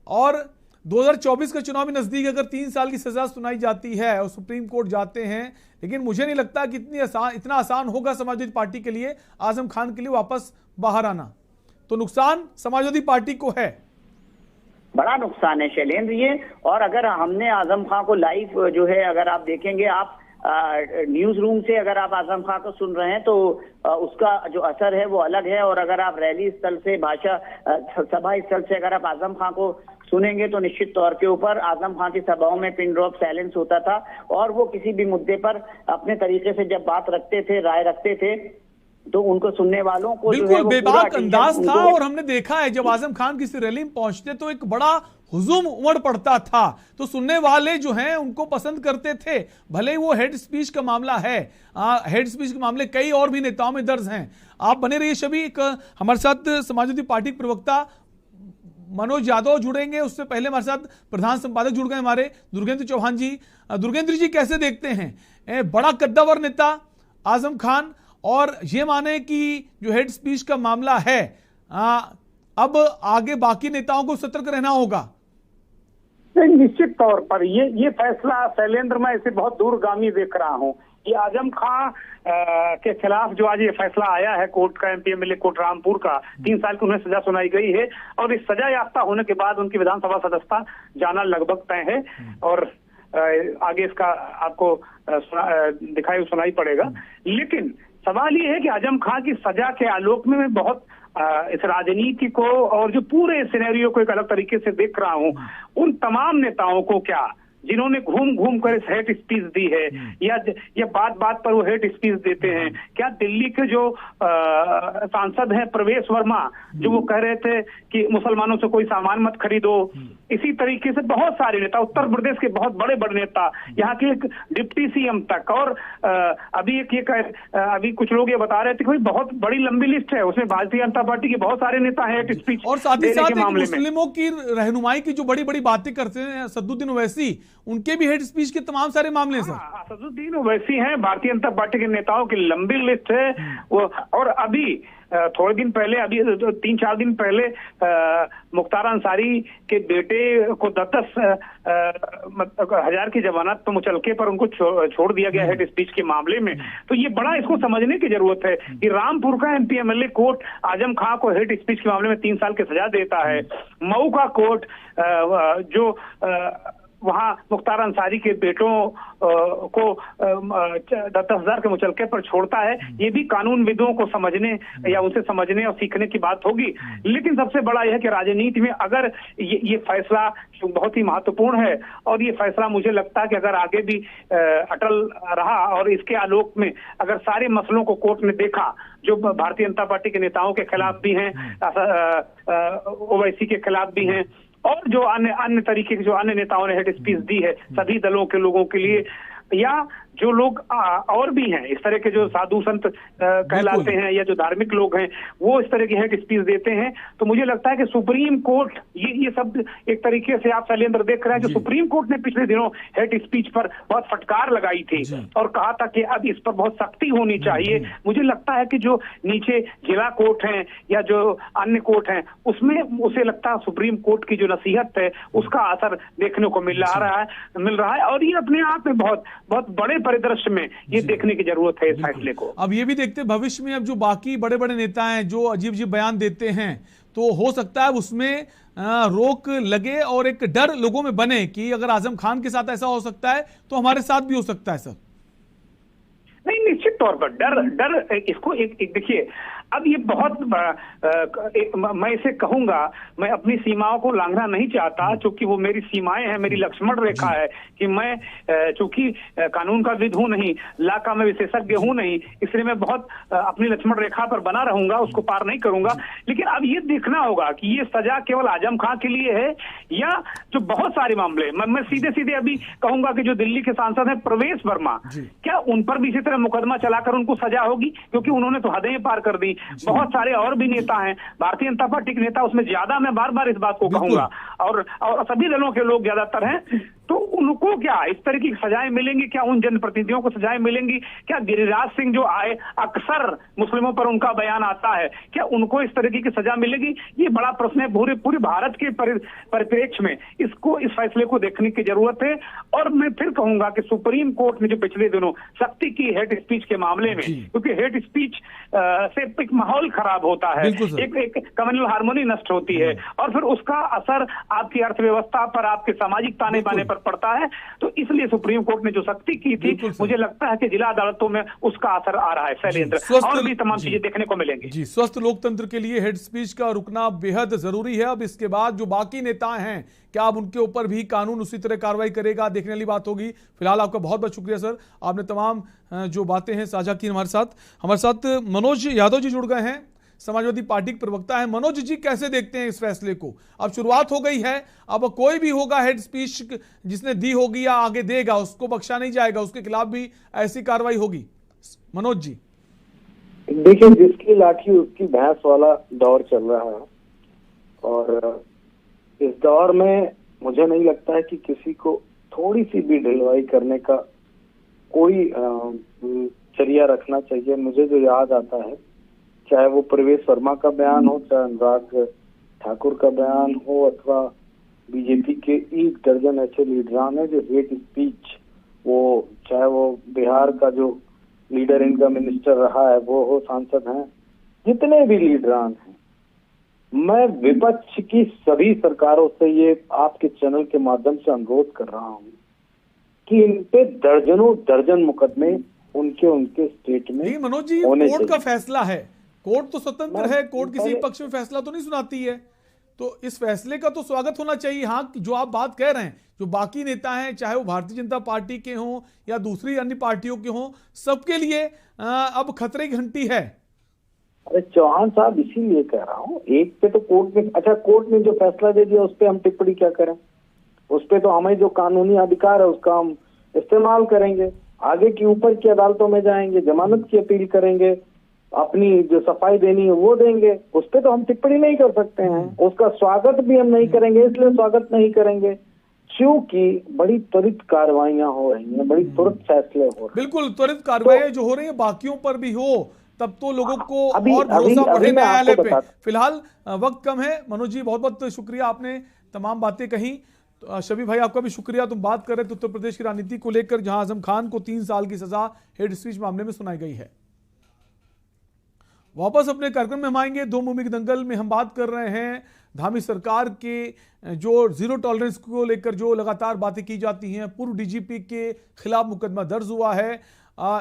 और 2024 का चुनाव भी नजदीक, अगर 3 साल की सजा सुनाई जाती है और सुप्रीम कोर्ट जाते हैं, लेकिन मुझे नहीं लगता कि इतना आसान होगा समाजवादी पार्टी के लिए आजम खान के लिए वापस बाहर आना। तो नुकसान समाजवादी पार्टी को है, बड़ा नुकसान है शैलेंद्र ये। और अगर हमने आजम खां को लाइव जो है, अगर आप देखेंगे, आप न्यूज रूम से अगर आप आजम खां को सुन रहे हैं तो उसका जो असर है वो अलग है, और अगर आप रैली स्थल से, सभा स्थल से अगर आप आजम खां को सुनेंगे तो निश्चित तौर के ऊपर आजम खां की सभाओं में पिन ड्रॉप साइलेंस होता था, और वो किसी भी मुद्दे पर अपने तरीके से जब बात रखते थे, राय रखते थे, तो उनको सुनने वालों को बिल्कुल बेबाक अंदाज था। और हमने देखा है जब आजम खान किसी रैली में पहुंचते तो एक बड़ा हुजूम उमड़ पड़ता था, तो सुनने वाले जो हैं उनको पसंद करते थे। भले ही वो हेड स्पीच का मामला है, हेड स्पीच के मामले कई और भी नेताओं में दर्ज हैं। आप बने रहिए शबी, हमारे साथ समाजवादी पार्टी के प्रवक्ता मनोज यादव जुड़ेंगे, उससे पहले हमारे साथ प्रधान संपादक जुड़ गए हमारे दुर्गेंद्र चौहान जी। दुर्गेंद्र जी, कैसे देखते हैं बड़ा कद्दावर नेता आजम खान, और ये माने कि जो हेड स्पीच का मामला है, अब आगे बाकी नेताओं को सतर्क रहना होगा? निश्चित तौर पर ये फैसला शैलेंद्र मैं इसे बहुत दूरगामी देख रहा हूँ। ये आजम खां के खिलाफ जो आज ये फैसला आया है कोर्ट का, MP MLA कोर्ट रामपुर का, 3 साल की उन्हें सजा सुनाई गई है, और इस सजा याफ्ता होने के बाद उनकी विधानसभा सदस्यता जाना लगभग तय है, और आगे इसका आपको दिखाई सुनाई पड़ेगा। लेकिन सवाल ये है कि आजम खां की सजा के आलोक में मैं बहुत इस राजनीति को और जो पूरे सिनेरियो को एक अलग तरीके से देख रहा हूं। उन तमाम नेताओं को क्या जिन्होंने घूम घूम कर इस हेट स्पीच दी है, या बात बात पर वो हेट स्पीच देते हैं, क्या दिल्ली के जो सांसद हैं प्रवेश वर्मा, जो वो कह रहे थे कि मुसलमानों से कोई सामान मत खरीदो, इसी तरीके से बहुत सारे नेता, उत्तर प्रदेश के बहुत बड़े बड़े नेता, यहाँ के एक डिप्टी CM तक, और अभी कुछ लोग ये बता रहे थे कि बहुत बड़ी लंबी लिस्ट है, उसमें भारतीय जनता पार्टी के बहुत सारे नेता हैं हेट स्पीच और साथ ही साथ मुस्लिमों की रहनुमाई की जो बड़ी बड़ी बातें करते हैं सद्दुद्दीन ओवैसी, उनके भी हेड स्पीच के तमाम सारे मामले हैं सर। असदुद्दीन ओवैसी हैं, भारतीय जनता पार्टी के नेताओं की लंबी लिस्ट है वो। और अभी थोड़े दिन पहले, अभी 3-4 दिन पहले मुख्तार अंसारी के बेटे को 10 हजार की जमानत पर मुचलके पर उनको छोड़ दिया गया हेड स्पीच के मामले में। तो ये बड़ा इसको समझने की जरूरत है कि रामपुर का MP MLA कोर्ट आजम खां को हेड स्पीच के मामले में 3 साल की सजा देता है। मऊ का कोर्ट जो वहां मुख्तार अंसारी के बेटों को 10,000 के मुचलके पर छोड़ता है। ये भी कानूनविदों को समझने या उनसे समझने और सीखने की बात होगी। लेकिन सबसे बड़ा यह है कि राजनीति में अगर ये फैसला बहुत ही महत्वपूर्ण है और ये फैसला मुझे लगता है कि अगर आगे भी अटल रहा और इसके आलोक में अगर सारे मसलों को कोर्ट ने देखा, जो भारतीय जनता पार्टी के नेताओं के खिलाफ भी हैं, ओवैसी के खिलाफ भी हैं, और जो अन्य तरीके के जो अन्य नेताओं ने हेड स्पीच दी है सभी दलों के लोगों के लिए, या जो लोग और भी हैं इस तरह के जो साधु संत कहलाते हैं या जो धार्मिक लोग हैं, वो इस तरह की हेड स्पीच देते हैं, तो मुझे लगता है कि सुप्रीम कोर्ट ये सब एक तरीके से आप शैलेंद्र देख रहे हैं जो सुप्रीम कोर्ट ने पिछले दिनों हेड स्पीच पर बहुत फटकार लगाई थी और कहा था कि अब इस पर बहुत सख्ती होनी चाहिए। मुझे लगता है कि जो नीचे जिला कोर्ट हैं या जो अन्य कोर्ट हैं उसमें उसे लगता है सुप्रीम कोर्ट की जो नसीहत है उसका असर देखने को मिल रहा है और ये अपने आप में बहुत बड़े परिदृश्य में ये देखने की जरूरत है इस फैसले को। अब ये भी देखते हैं भविष्य में अब जो बाकी बड़े बड़े नेता हैं जो अजीब अजीब बयान देते हैं, तो हो सकता है उसमें रोक लगे और एक डर लोगों में बने कि अगर आजम खान के साथ ऐसा हो सकता है तो हमारे साथ भी हो सकता है। सर नहीं, निश्चित तौर पर डर इसको एक देखिए, अब ये बहुत मैं इसे कहूंगा, मैं अपनी सीमाओं को लांघना नहीं चाहता क्योंकि वो मेरी सीमाएं हैं, मेरी लक्ष्मण रेखा है कि मैं चूंकि कानून का विद हूं नहीं, ला का मैं विशेषज्ञ हूं नहीं, इसलिए मैं बहुत अपनी लक्ष्मण रेखा पर बना रहूंगा, उसको पार नहीं करूंगा। लेकिन अब ये देखना होगा कि ये सजा केवल आजम खां के लिए है या जो बहुत सारे मामले, मैं सीधे अभी कहूंगा कि जो दिल्ली के सांसद हैं प्रवेश वर्मा, क्या उन पर भी इसी तरह मुकदमा चलाकर उनको सजा होगी? क्योंकि उन्होंने तो हदें पार कर दी। बहुत सारे और भी नेता हैं, भारतीय जनता पार्टी के नेता उसमें ज्यादा, मैं बार इस बात को कहूंगा, और सभी दलों के लोग ज्यादातर हैं, तो उनको क्या इस तरह की सजाएं मिलेंगी? क्या उन जनप्रतिनिधियों को सजाएं मिलेंगी? क्या गिरिराज सिंह जो आए, अक्सर मुस्लिमों पर उनका बयान आता है, क्या उनको इस तरह की सजा मिलेगी? ये बड़ा प्रश्न है। पूरे भारत के परिप्रेक्ष्य में इस फैसले को देखने की जरूरत है। और मैं फिर कहूंगा कि सुप्रीम कोर्ट ने जो पिछले दिनों सख्ती की हेड स्पीच के मामले में, क्योंकि हेड स्पीच से एक माहौल खराब होता है, एक कम्युनल हार्मोनी नष्ट होती है और फिर उसका असर आपकी अर्थव्यवस्था पर, आपके सामाजिक ताने बाने पर पड़ता है। तो इसलिए सुप्रीम कोर्ट ने जो सख्ती की थी, मुझे लगता है कि जिला अदालतों में उसका असर आ रहा है शैलेंद्र, और भी तमाम चीजें देखने को मिलेंगी। जी, स्वस्थ लोकतंत्र के लिए हेड स्पीच का रुकना बेहद जरूरी है। अब इसके बाद जो बाकी नेता हैं, क्या अब उनके ऊपर भी कानून उसी तरह कार्रवाई करेगा, देखने वाली बात होगी। फिलहाल आपका बहुत बहुत शुक्रिया सर, आपने तमाम जो बातें हैं साझा की हमारे साथ। मनोज यादव जी जुड़ गए हैं, समाजवादी पार्टी के प्रवक्ता है। मनोज जी, कैसे देखते हैं इस फैसले को? अब शुरुआत हो गई है, अब कोई भी होगा हेड स्पीच जिसने दी होगी या आगे देगा, उसको बख्शा नहीं जाएगा, उसके खिलाफ भी ऐसी कार्रवाई होगी। मनोज जी, देखिए, जिसकी लाठी उसकी भैंस वाला दौर चल रहा है और इस दौर में मुझे नहीं लगता है कि किसी को थोड़ी सी भी ढिलवाई करने का कोई चर्या रखना चाहिए। मुझे जो याद आता है, चाहे वो प्रवेश वर्मा का बयान हो, चाहे अनुराग ठाकुर का बयान हो, अथवा बीजेपी के 1 दर्जन ऐसे लीडरान है जो हेड स्पीच, वो चाहे वो बिहार का जो लीडर इनका मिनिस्टर रहा है वो हो, सांसद हैं, जितने भी लीडरान हैं, मैं विपक्ष की सभी सरकारों से ये आपके चैनल के माध्यम से अनुरोध कर रहा हूँ कि इन पे दर्जन मुकदमे उनके स्टेट में। नहीं मनोज जी, कोर्ट का फैसला है, कोर्ट तो स्वतंत्र है, कोर्ट किसी पक्ष में फैसला तो नहीं सुनाती है, तो इस फैसले का तो स्वागत होना चाहिए। हाँ, जो आप बात कह रहे हैं, जो बाकी नेता हैं, चाहे वो भारतीय जनता पार्टी के हों या दूसरी अन्य पार्टियों के हों, सबके लिए अब खतरे की घंटी है। अरे चौहान साहब, इसीलिए कह रहा हूँ, एक पे तो कोर्ट ने, अच्छा कोर्ट ने जो फैसला दे दिया उस पर हम टिप्पणी क्या करें? उस पे तो हमें जो कानूनी अधिकार है उसका हम इस्तेमाल करेंगे, आगे की ऊपर की अदालतों में जाएंगे, जमानत की अपील करेंगे, अपनी जो सफाई देनी है वो देंगे, उस पे तो हम टिप्पणी नहीं कर सकते हैं। उसका स्वागत भी हम नहीं करेंगे, इसलिए स्वागत नहीं करेंगे क्योंकि बड़ी त्वरित कार्रवाइयां हो रही हैं, बड़ी तुरंत फैसले हो रहे हैं। बिल्कुल, त्वरित कार्रवाई जो हो रही है बाकियों पर भी हो, तब तो लोगों को और भरोसा बढ़े मैं न्यायालय आपको पे। फिलहाल वक्त कम है। मनोज जी बहुत बहुत शुक्रिया, आपने तमाम बातें कही। शबी भाई आपका भी शुक्रिया। तुम बात कर रहे थे उत्तर प्रदेश की राजनीति को लेकर, जहां आजम खान को 3 साल की सजा हेड स्पीच मामले में सुनाई गई है। वापस अपने कार्यक्रम में हम आएंगे। 2 मुंह के दंगल में हम बात कर रहे हैं धामी सरकार के जो जीरो टॉलरेंस को लेकर जो लगातार बातें की जाती हैं। पूर्व डीजीपी के खिलाफ मुकदमा दर्ज हुआ है,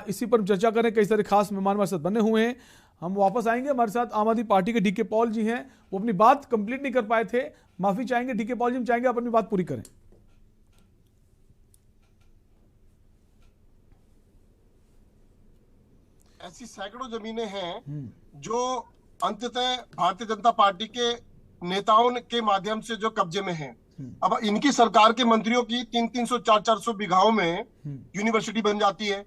इसी पर चर्चा करें। कई सारे खास मेहमान हमारे साथ बने हुए हैं। हम वापस आएंगे। हमारे साथ आम आदमी पार्टी के डीके पॉल जी हैं, वो अपनी बात कंप्लीट नहीं कर पाए थे, माफी चाहेंगे। डीके पॉल जी, हम चाहेंगे आप अपनी बात पूरी करें। ऐसी सैकड़ों जमीनें हैं जो अंततः भारतीय जनता पार्टी के नेताओं के माध्यम से जो कब्जे में हैं। अब इनकी सरकार के मंत्रियों की 300-300, 400-400 बीघाओं में यूनिवर्सिटी बन जाती है।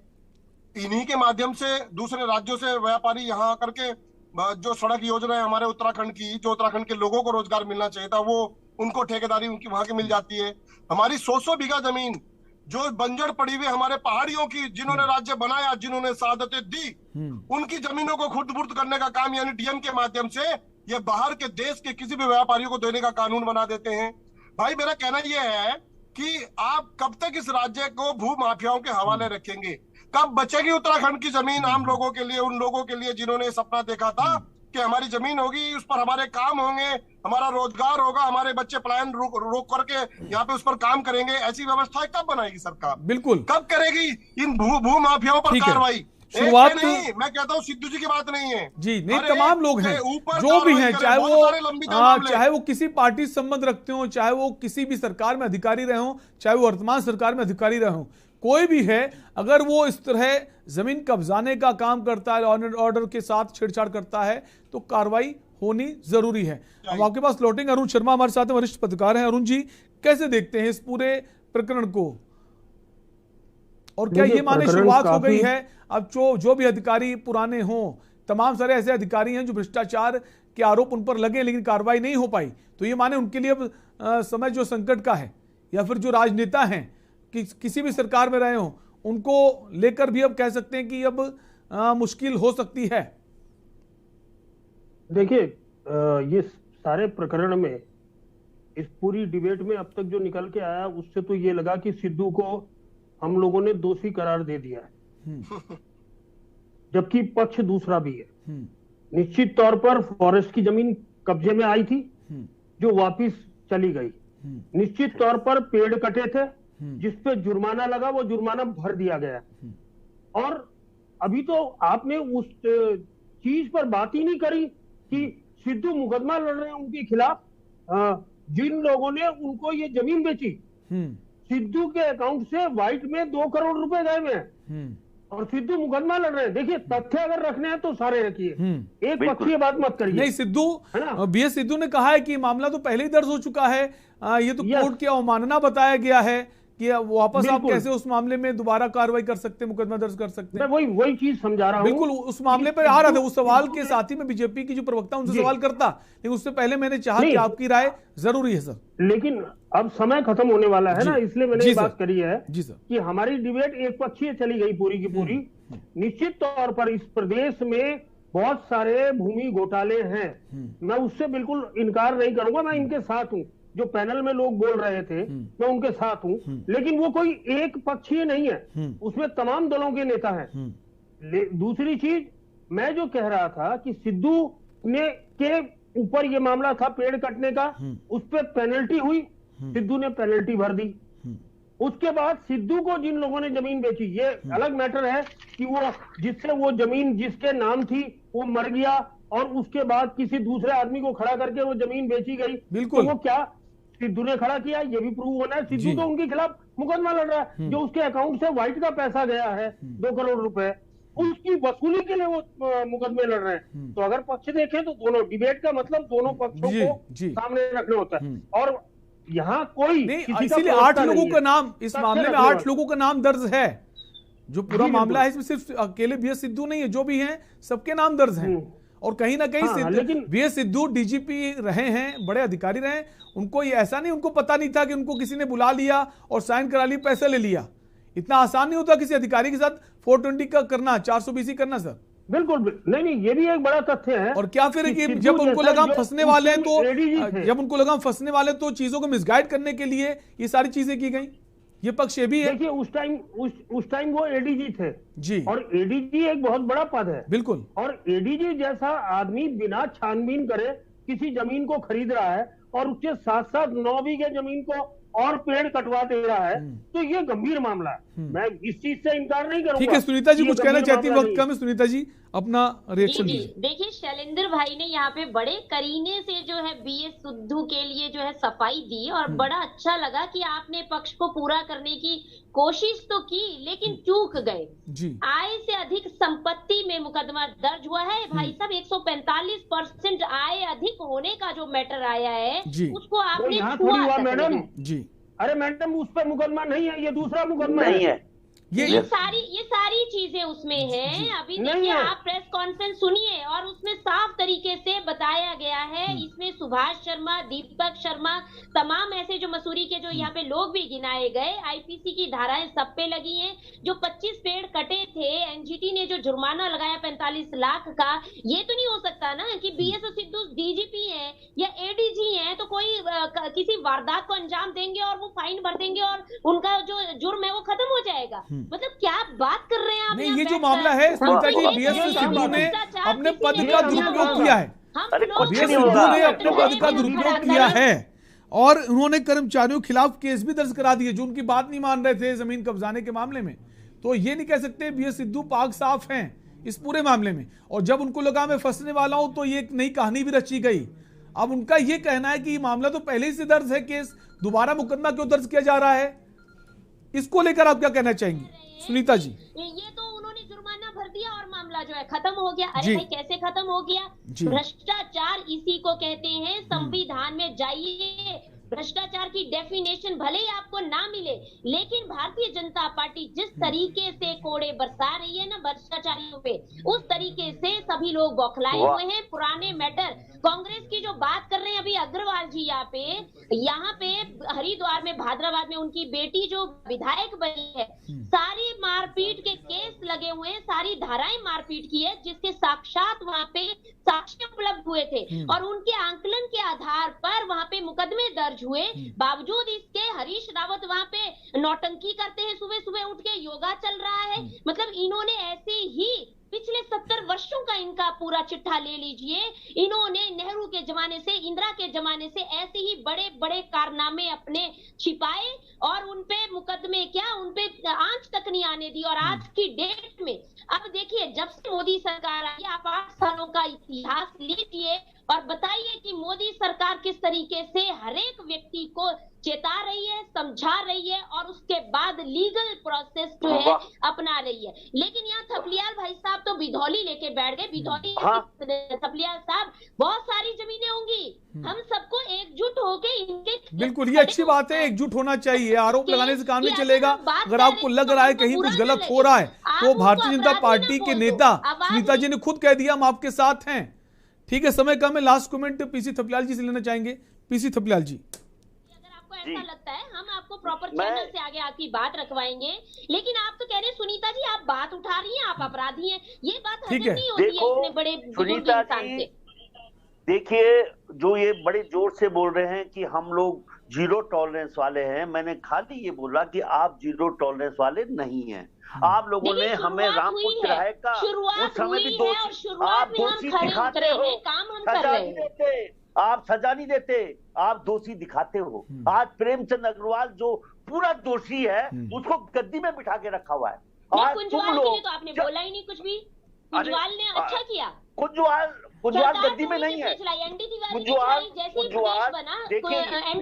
इन्हीं के माध्यम से दूसरे राज्यों से व्यापारी यहाँ आकर के जो सड़क योजना है हमारे उत्तराखंड की, जो उत्तराखंड के लोगों को रोजगार मिलना चाहिए था, वो उनको ठेकेदारी उनकी वहां की मिल जाती है। हमारी 100-100 बीघा जमीन जो बंजर पड़ी हुई हमारे पहाड़ियों की, जिन्होंने राज्य बनाया, जिन्होंने शहादतें दी, उनकी जमीनों को खुर्द-बुर्द करने का काम यानी डीएम के माध्यम से ये बाहर के देश के किसी भी व्यापारियों को देने का कानून बना देते हैं। भाई मेरा कहना यह है कि आप कब तक इस राज्य को भू माफियाओं के हवाले रखेंगे? कब बचेगी उत्तराखंड की जमीन आम लोगों के लिए, उन लोगों के लिए जिन्होंने सपना देखा था कि हमारी जमीन होगी, उस पर हमारे काम होंगे, हमारा रोजगार होगा, हमारे बच्चे पलायन रोक करके यहाँ पे उस पर काम करेंगे। ऐसी व्यवस्थाएं कब बनाएगी सरकार? बिल्कुल, कब करेगी इन भू माफियाओं पर कार्रवाई? शुरुआत नहीं, मैं कहता हूँ सिद्धू जी की बात नहीं है जी, नहीं तमाम लोग हैं जो भी हैं, चाहे वो किसी पार्टी से संबंध रखते हो, चाहे वो किसी भी सरकार में अधिकारी रहे हो, चाहे वो वर्तमान सरकार में अधिकारी रहे हो, कोई भी है, अगर वो इस तरह जमीन कब्जाने का काम करता है, लॉ एंड ऑर्डर के साथ छेड़छाड़ करता है, तो कार्रवाई होनी जरूरी है। हम आपके पास लौटेंगे। अरुण शर्मा हमारे साथ वरिष्ठ पत्रकार हैं। अरुण जी, कैसे देखते हैं इस पूरे प्रकरण को, और क्या ये माने शुरुआत हो गई है? अब जो भी अधिकारी पुराने हों, तमाम सारे ऐसे अधिकारी हैं जो भ्रष्टाचार के आरोप उन पर लगे लेकिन कार्रवाई नहीं हो पाई, तो ये माने उनके लिए अब समय जो संकट का है, या फिर जो राजनेता हैं किसी भी सरकार में रहे हों, उनको लेकर भी अब कह सकते हैं कि अब मुश्किल हो सकती है? देखिए, ये सारे प्रकरण में, इस पूरी डिबेट में अब तक जो निकल के आया, उससे तो ये लगा कि सिद्धू को हम लोगों ने दोषी करार दे दिया है, जबकि पक्ष दूसरा भी है। निश्चित तौर पर फॉरेस्ट की जमीन कब्जे में आई थी जो वापिस चली गई। निश्चित तौर पर पेड़ कटे थे जिस पे जुर्माना लगा, वो जुर्माना भर दिया गया। और अभी तो आपने उस चीज पर बात ही नहीं करी कि सिद्धू मुकदमा लड़ रहे हैं उनके खिलाफ, जिन लोगों ने उनको ये जमीन बेची, सिद्धू के अकाउंट से व्हाइट में 2 करोड़ रुपए गए हुए हैं और सिद्धू मुकदमा लड़ रहे हैं। देखिए, तथ्य अगर रखने हैं तो सारे रखिए, एक पक्षीय बात मत करिए। नहीं, सिद्धू, बीएस सिद्धू ने कहा है कि मामला तो पहले ही दर्ज हो चुका है, ये तो कोर्ट की अवमानना बताया गया है कि वापस आप कैसे उस मामले में दोबारा कार्रवाई कर सकते हैं, मुकदमा दर्ज कर सकते हैं। मैं वही चीज समझा रहा हूं। बिल्कुल, उस मामले पर आ रहा था, उस सवाल के साथ ही मैं बीजेपी की जो प्रवक्ता उनसे सवाल करता, लेकिन उससे पहले मैंने चाहा कि आपकी राय जरूरी है सर। लेकिन अब समय खत्म होने वाला है ना, इसलिए मैंने ये बात करी है जी सर कि हमारी डिबेट एक पक्षीय चली गई पूरी की पूरी। निश्चित तौर पर इस प्रदेश में बहुत सारे भूमि घोटाले हैं, मैं उससे बिल्कुल इनकार नहीं करूंगा, मैं इनके साथ हूं। जो पैनल में लोग बोल रहे थे, मैं उनके साथ हूं, लेकिन वो कोई एक पक्षीय नहीं है, उसमें तमाम दलों के नेता हैं। दूसरी चीज, मैं जो कह रहा था कि सिद्धू ने के ऊपर ये मामला था पेड़ कटने का, उस पर पेनल्टी हुई, सिद्धू ने पेनल्टी भर दी। उसके बाद सिद्धू को जिन लोगों ने जमीन बेची, ये अलग मैटर है कि वो जिससे वो जमीन जिसके नाम थी वो मर गया और उसके बाद किसी दूसरे आदमी को खड़ा करके वो जमीन बेची गई। बिल्कुल, तो वो क्या सिद्धू ने खड़ा किया, ये भी प्रूव होना है। सिद्धू तो उनके खिलाफ मुकदमा लड़ रहा है, जो उसके अकाउंट से व्हाइट का पैसा गया है 2 करोड़ रुपए, उसकी वसूली के लिए वो मुकदमे लड़ रहे हैं। तो अगर पक्ष देखें तो दोनों, डिबेट का मतलब दोनों पक्षों को सामने रखना होता है। और यहाँ कोई नहीं, इसीलिए 8 लोगों का नाम, इस मामले में 8 लोगों का नाम दर्ज है। जो पूरा मामला है इसमें सिर्फ अकेले बीएस सिद्धू नहीं है, जो भी हैं सबके नाम दर्ज हैं। और कहीं ना कहीं लेकिन बीएस सिद्धू डीजीपी रहे हैं, बड़े अधिकारी रहे हैं, उनको ये ऐसा नहीं, उनको पता नहीं था कि उनको किसी ने बुला लिया और साइन करा लिया, पैसे ले लिया। इतना आसान नहीं होता किसी अधिकारी के साथ 420 का करना, 420 करना सर। बिल्कुल नहीं, ये भी एक बड़ा तथ्य है। और क्या फिर कि जब उनको लगा फंसने वाले हैं तो जब उनको लगा फंसने वाले तो चीजों को मिसगाइड करने के लिए ये सारी चीजें की गई, ये पक्ष ये भी है। देखिए उस टाइम वो एडीजी थे जी, और एडीजी एक बहुत बड़ा पद है। बिल्कुल। और एडीजी जैसा आदमी बिना छानबीन करे किसी जमीन को खरीद रहा है और उसके साथ साथ 9 बीघे जमीन को और पेड़ कटवा दे रहा है, तो ये गंभीर मामला है। मैं इस चीज से इनकार नहीं करूंगा। ठीक है, सुनीता जी कुछ कहना चाहती है, वक्त कम है, सुनीता जी अपना रिएक्शन दीजिए। देखिए शैलेंद्र भाई ने यहाँ पे बड़े करीने से जो है बीएस सिद्धू के लिए जो है सफाई दी और बड़ा अच्छा लगा कि आपने पक्ष को पूरा करने की कोशिश तो की लेकिन चूक गए। आय से अधिक संपत्ति में मुकदमा दर्ज हुआ है भाई साहब। 145% आय अधिक होने का जो मैटर आया है उसको आपने छुआ मैडम जी। अरे मैडम उस पर मुकदमा नहीं है, ये दूसरा मुकदमा नहीं है। ये सारी चीजें उसमें हैं। अभी देखिए आप प्रेस कॉन्फ्रेंस सुनिए और उसमें साफ तरीके से बताया गया है। इसमें सुभाष शर्मा, दीपक शर्मा, तमाम ऐसे जो मसूरी के जो यहाँ पे लोग भी गिनाए गए, आईपीसी की धाराएं सब पे लगी हैं। जो 25 पेड़ कटे थे, एनजीटी ने जो जुर्माना लगाया 45 लाख का, ये तो नहीं हो सकता ना कि बीएस सिद्धू डीजीपी है या एडीजी है तो कोई किसी वारदात को अंजाम देंगे और वो फाइन भर देंगे और उनका जो जुर्म है वो खत्म हो जाएगा। मतलब क्या बात कर रहे हैं आप? नहीं, ये जो मामला है सुनीता जी, बीएस सिद्धू ने अपने पद का दुरुपयोग किया है। बीएस सिद्धू ने अपने पद का दुरुपयोग किया है और उन्होंने कर्मचारियों के खिलाफ केस भी दर्ज करा दिए जो उनकी बात नहीं मान रहे थे जमीन कब्जाने के मामले में। तो ये नहीं कह सकते बीएस सिद्धू पाक साफ हैं इस पूरे मामले में। और जब उनको लगा मैं फंसने वाला हूं तो ये एक नई कहानी भी रची गई। अब उनका ये कहना है कि मामला तो पहले ही से दर्ज है, केस दोबारा मुकदमा क्यों दर्ज किया जा रहा है, इसको लेकर आप क्या कहना चाहेंगी सुनीता जी? ये तो उन्होंने जुर्माना भर दिया और मामला जो है खत्म हो गया। अरे भाई कैसे खत्म हो गया? भ्रष्टाचार इसी को कहते हैं। संविधान में जाइए, भ्रष्टाचार की डेफिनेशन भले ही आपको ना मिले, लेकिन भारतीय जनता पार्टी जिस तरीके से कोड़े बरसा रही है ना भ्रष्टाचारियों पे, उस तरीके से सभी लोग बौखलाए हुए हैं। पुराने मैटर कांग्रेस की जो बात कर रहे हैं अभी अग्रवाल जी यहाँ पे हरिद्वार में, भाद्राबाद में उनकी बेटी जो विधायक बनी है, सारी मारपीट के केस लगे हुए हैं, सारी धाराएं मारपीट की है जिसके साक्षात वहां पे साक्ष्य उपलब्ध हुए थे और उनके आंकलन के आधार पर वहां पे मुकदमे दर्ज हुए। बावजूद इसके हरीश रावत वहां पे नौटंकी करते हैं, सुबह सुबह उठ के योगा चल रहा है। मतलब इन्होंने ऐसे ही पिछले 70 वर्षों का इनका पूरा चिट्ठा ले लीजिए। इन्होंने नेहरू के जमाने से, इंदिरा के जमाने से ऐसे ही बड़े बड़े कारनामे अपने छिपाए और उनपे मुकदमे क्या, उनपे आंच तक नहीं आने दी। और आज की डेट में अब देखिए, जब से मोदी सरकार आई, आप 8 सालों का इतिहास लीजिए और बताइए कि मोदी सरकार किस तरीके से हर एक व्यक्ति को चेता रही है, समझा रही है और उसके बाद लीगल प्रोसेस जो है अपना रही है। लेकिन यहाँ थपलियाल भाई साहब तो बिधौली लेके बैठ गए। बिधौली थपलियाल साहब, बहुत सारी जमीनें होंगी, हम सबको एकजुट होके इनके, बिल्कुल ये अच्छी बात है, एकजुट होना चाहिए। आरोप लगाने से काम नहीं चलेगा। अगर आपको लग रहा है कहीं कुछ गलत हो रहा है तो भारतीय जनता पार्टी के नेता सुनीता जी ने खुद कह दिया हम आपके साथ हैं। ठीक है, समय कम है, लास्ट कमेंट पीसी थपलियाल जी से लेना चाहेंगे। पीसी थपलियाल जी, ऐसा लगता है हम आपको प्रॉपर चैनल से आगे आपकी बात रखवाएंगे, लेकिन आप तो कह रहे हैं सुनीता जी आप बात उठा रही हैं, आप अपराधी हैं, ये बात हजम नहीं होती है इतने बड़े सुनीता जी। देखिए, जो ये बड़े जोर से बोल रहे हैं कि हम लोग जीरो टॉलरेंस वाले हैं, मैंने खाली ये बोला कि आप जीरो टॉलरेंस वाले नहीं हैं। आप लोगों ने हमें रामपुर चौराहे का उस समय भी आप दोषी दिखाते हो, सजा नहीं देते, आप सजा नहीं देते, आप दोषी दिखाते हो। आज प्रेमचंद अग्रवाल जो पूरा दोषी है उसको गद्दी में बिठा के रखा हुआ है। आज तुम लोग तो आपने बोला ही नहीं कुछ भी। कुंजवाल ने अच्छा किया। कुंजवाल गद्दी में नहीं है। एनडी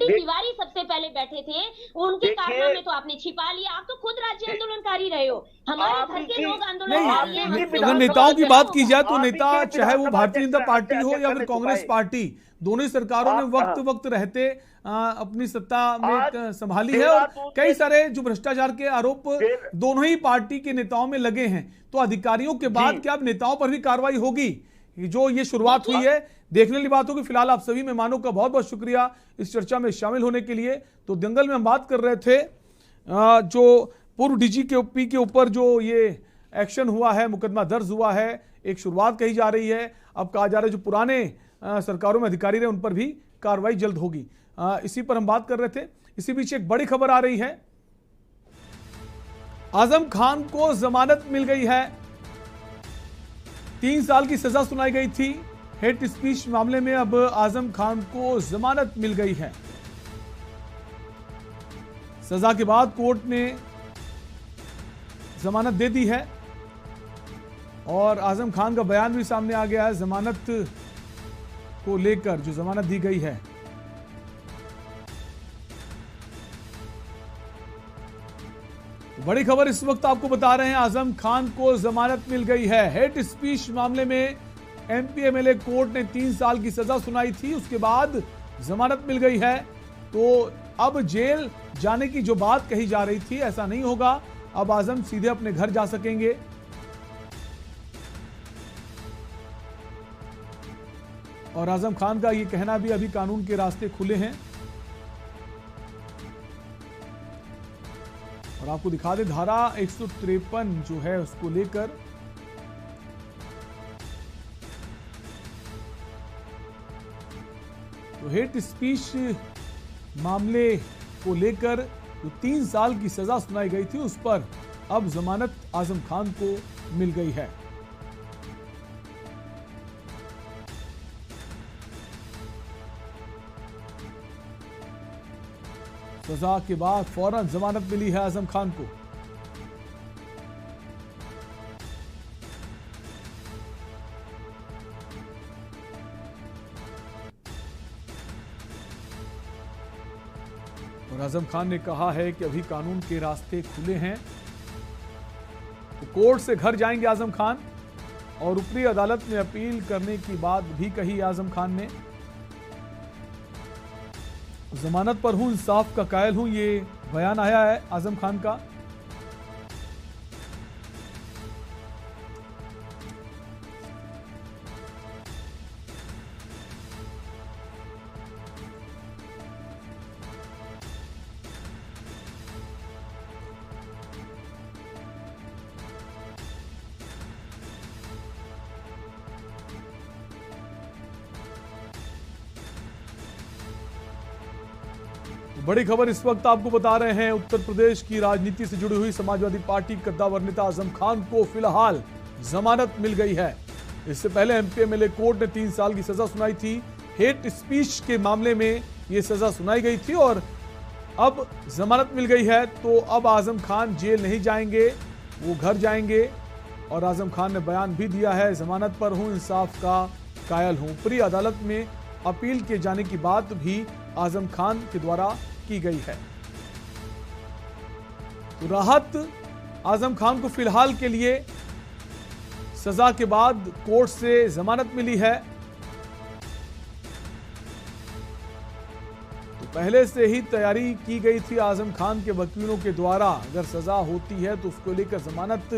तिवारी सबसे पहले बैठे थे, उनके कारनामे तो आपने छिपा लिया। आप तो खुद राज्य आंदोलनकारी रहे हो, हमारे घर के लोग आंदोलनकारी हैं। अगर नेताओं की बात की जाए तो नेता चाहे वो भारतीय जनता पार्टी हो या फिर कांग्रेस पार्टी, दोनों ही सरकारों ने वक्त रहते अपनी सत्ता में संभाली है और कई सारे जो भ्रष्टाचार के आरोप दोनों ही पार्टी के नेताओं में लगे हैं। तो अधिकारियों के बाद क्या अब नेताओं पर भी कार्रवाई होगी? जो ये शुरुआत हुई है, देखने वाली बात होगी। फिलहाल आप सभी मेहमानों का बहुत बहुत शुक्रिया इस चर्चा में शामिल होने के लिए। तो दंगल में हम बात कर रहे थे जो पूर्व डीजीपी के ऊपर जो ये एक्शन हुआ है, मुकदमा दर्ज हुआ है, एक शुरुआत कही जा रही है। अब कहा जा रहा है जो पुराने सरकारों में अधिकारी रहे उन पर भी कार्रवाई जल्द होगी। इसी पर हम बात कर रहे थे। इसी बीच एक बड़ी खबर आ रही है, आजम खान को जमानत मिल गई है। 3 साल की सजा सुनाई गई थी हेट स्पीच मामले में, अब आजम खान को जमानत मिल गई है। सजा के बाद कोर्ट ने जमानत दे दी है और आजम खान का बयान भी सामने आ गया है जमानत को लेकर, जो जमानत दी गई है। बड़ी खबर इस वक्त आपको बता रहे हैं, आजम खान को जमानत मिल गई है। हेट स्पीच मामले में एमपी एमएलए कोर्ट ने 3 साल की सजा सुनाई थी, उसके बाद जमानत मिल गई है। तो अब जेल जाने की जो बात कही जा रही थी, ऐसा नहीं होगा। अब आजम सीधे अपने घर जा सकेंगे। और आजम खान का ये कहना भी अभी कानून के रास्ते खुले हैं। और आपको दिखा दे धारा 153 जो है उसको लेकर तो हेट स्पीच मामले को लेकर जो 3 साल की सजा सुनाई गई थी, उस पर अब जमानत आजम खान को मिल गई है। सजा के बाद फौरन जमानत मिली है आजम खान को। और आजम खान ने कहा है कि अभी कानून के रास्ते खुले हैं। तो कोर्ट से घर जाएंगे आजम खान और ऊपरी अदालत में अपील करने की बात भी कही आजम खान ने। जमानत पर हूं, इंसाफ का कायल हूं, ये बयान आया है आजम खान का। बड़ी खबर इस वक्त आपको बता रहे हैं, उत्तर प्रदेश की राजनीति से जुड़ी हुई समाजवादी पार्टी कद्दावर नेता आजम खान को फिलहाल जमानत मिल गई है। इससे पहले एमपी एमएलए कोर्ट ने 3 साल की सजा सुनाई थी। हेट स्पीच के मामले में यह सजा सुनाई गई थी और अब जमानत मिल गई है। तो अब आजम खान जेल नहीं जाएंगे, वो घर जाएंगे। और आजम खान ने बयान भी दिया है, जमानत पर हूं, इंसाफ का कायल हूं। ऊपरी अदालत में अपील किए जाने की बात भी आजम खान के द्वारा की गई है। तो राहत आजम खान को फिलहाल के लिए सजा के बाद कोर्ट से जमानत मिली है। तो पहले से ही तैयारी की गई थी आजम खान के वकीलों के द्वारा, अगर सजा होती है तो उसको लेकर जमानत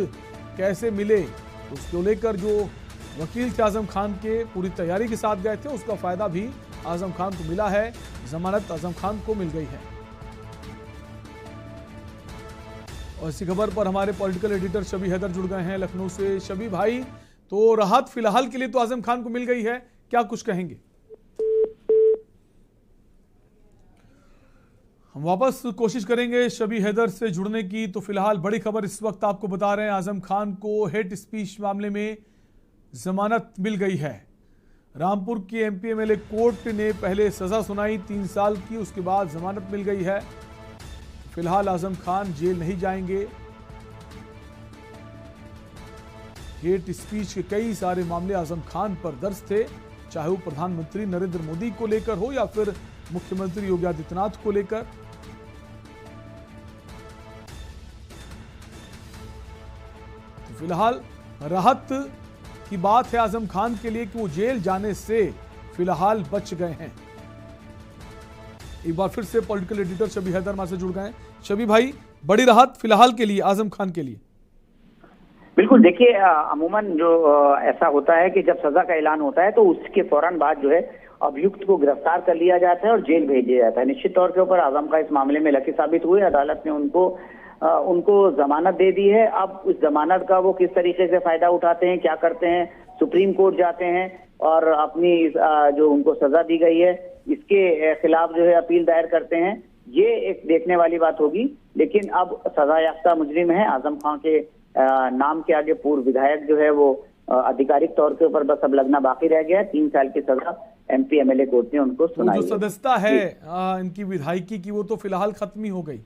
कैसे मिले, तो उसको लेकर जो वकील थे आजम खान के पूरी तैयारी के साथ गए थे, उसका फायदा भी आजम खान को मिला है। जमानत आजम खान को मिल गई है। और इसी खबर पर हमारे पॉलिटिकल एडिटर शबी हैदर जुड़ गए हैं लखनऊ से। शबी भाई, तो राहत फिलहाल के लिए तो आजम खान को मिल गई है, क्या कुछ कहेंगे? हम वापस कोशिश करेंगे शबी हैदर से जुड़ने की। तो फिलहाल बड़ी खबर इस वक्त आपको बता रहे हैं, आजम खान को हेट स्पीच मामले में जमानत मिल गई है। रामपुर की एमपी एमएलए कोर्ट ने पहले सजा सुनाई 3 साल की, उसके बाद जमानत मिल गई है। फिलहाल आजम खान जेल नहीं जाएंगे। हेट स्पीच के कई सारे मामले आजम खान पर दर्ज थे, चाहे वो प्रधानमंत्री नरेंद्र मोदी को लेकर हो या फिर मुख्यमंत्री योगी आदित्यनाथ को लेकर। तो फिलहाल राहत की बात है आजम खान के लिए कि वो जेल जाने से फिलहाल बच गए हैं। एक बार फिर से पॉलिटिकल एडिटर शबी हैदर हमारे से जुड़ गए हैं। शबी भाई, बड़ी राहत फिलहाल के लिए आजम खान के लिए। बिल्कुल, देखिए अमूमन जो ऐसा होता है कि जब सजा का ऐलान होता है तो उसके फौरन बाद जो है अभियुक्त को गिरफ्तार कर लिया जाता है और जेल भेज दिया जाता है। निश्चित तौर के ऊपर आजम खां इस मामले में लकी साबित हुए, अदालत ने उनको जमानत दे दी है। अब उस जमानत का वो किस तरीके से फायदा उठाते हैं, क्या करते हैं, सुप्रीम कोर्ट जाते हैं और अपनी जो उनको सजा दी गई है इसके खिलाफ जो है अपील दायर करते हैं, ये एक देखने वाली बात होगी। लेकिन अब सजा याफ्ता मुजरिम है, आजम खां के नाम के आगे पूर्व विधायक जो है वो आधिकारिक तौर के ऊपर बस अब लगना बाकी रह गया है। 3 साल की सजा एमपी एमएलए कोर्ट ने उनको सुनाई। जो सदस्यता है इनकी विधायकी की वो तो फिलहाल खत्म ही हो गई।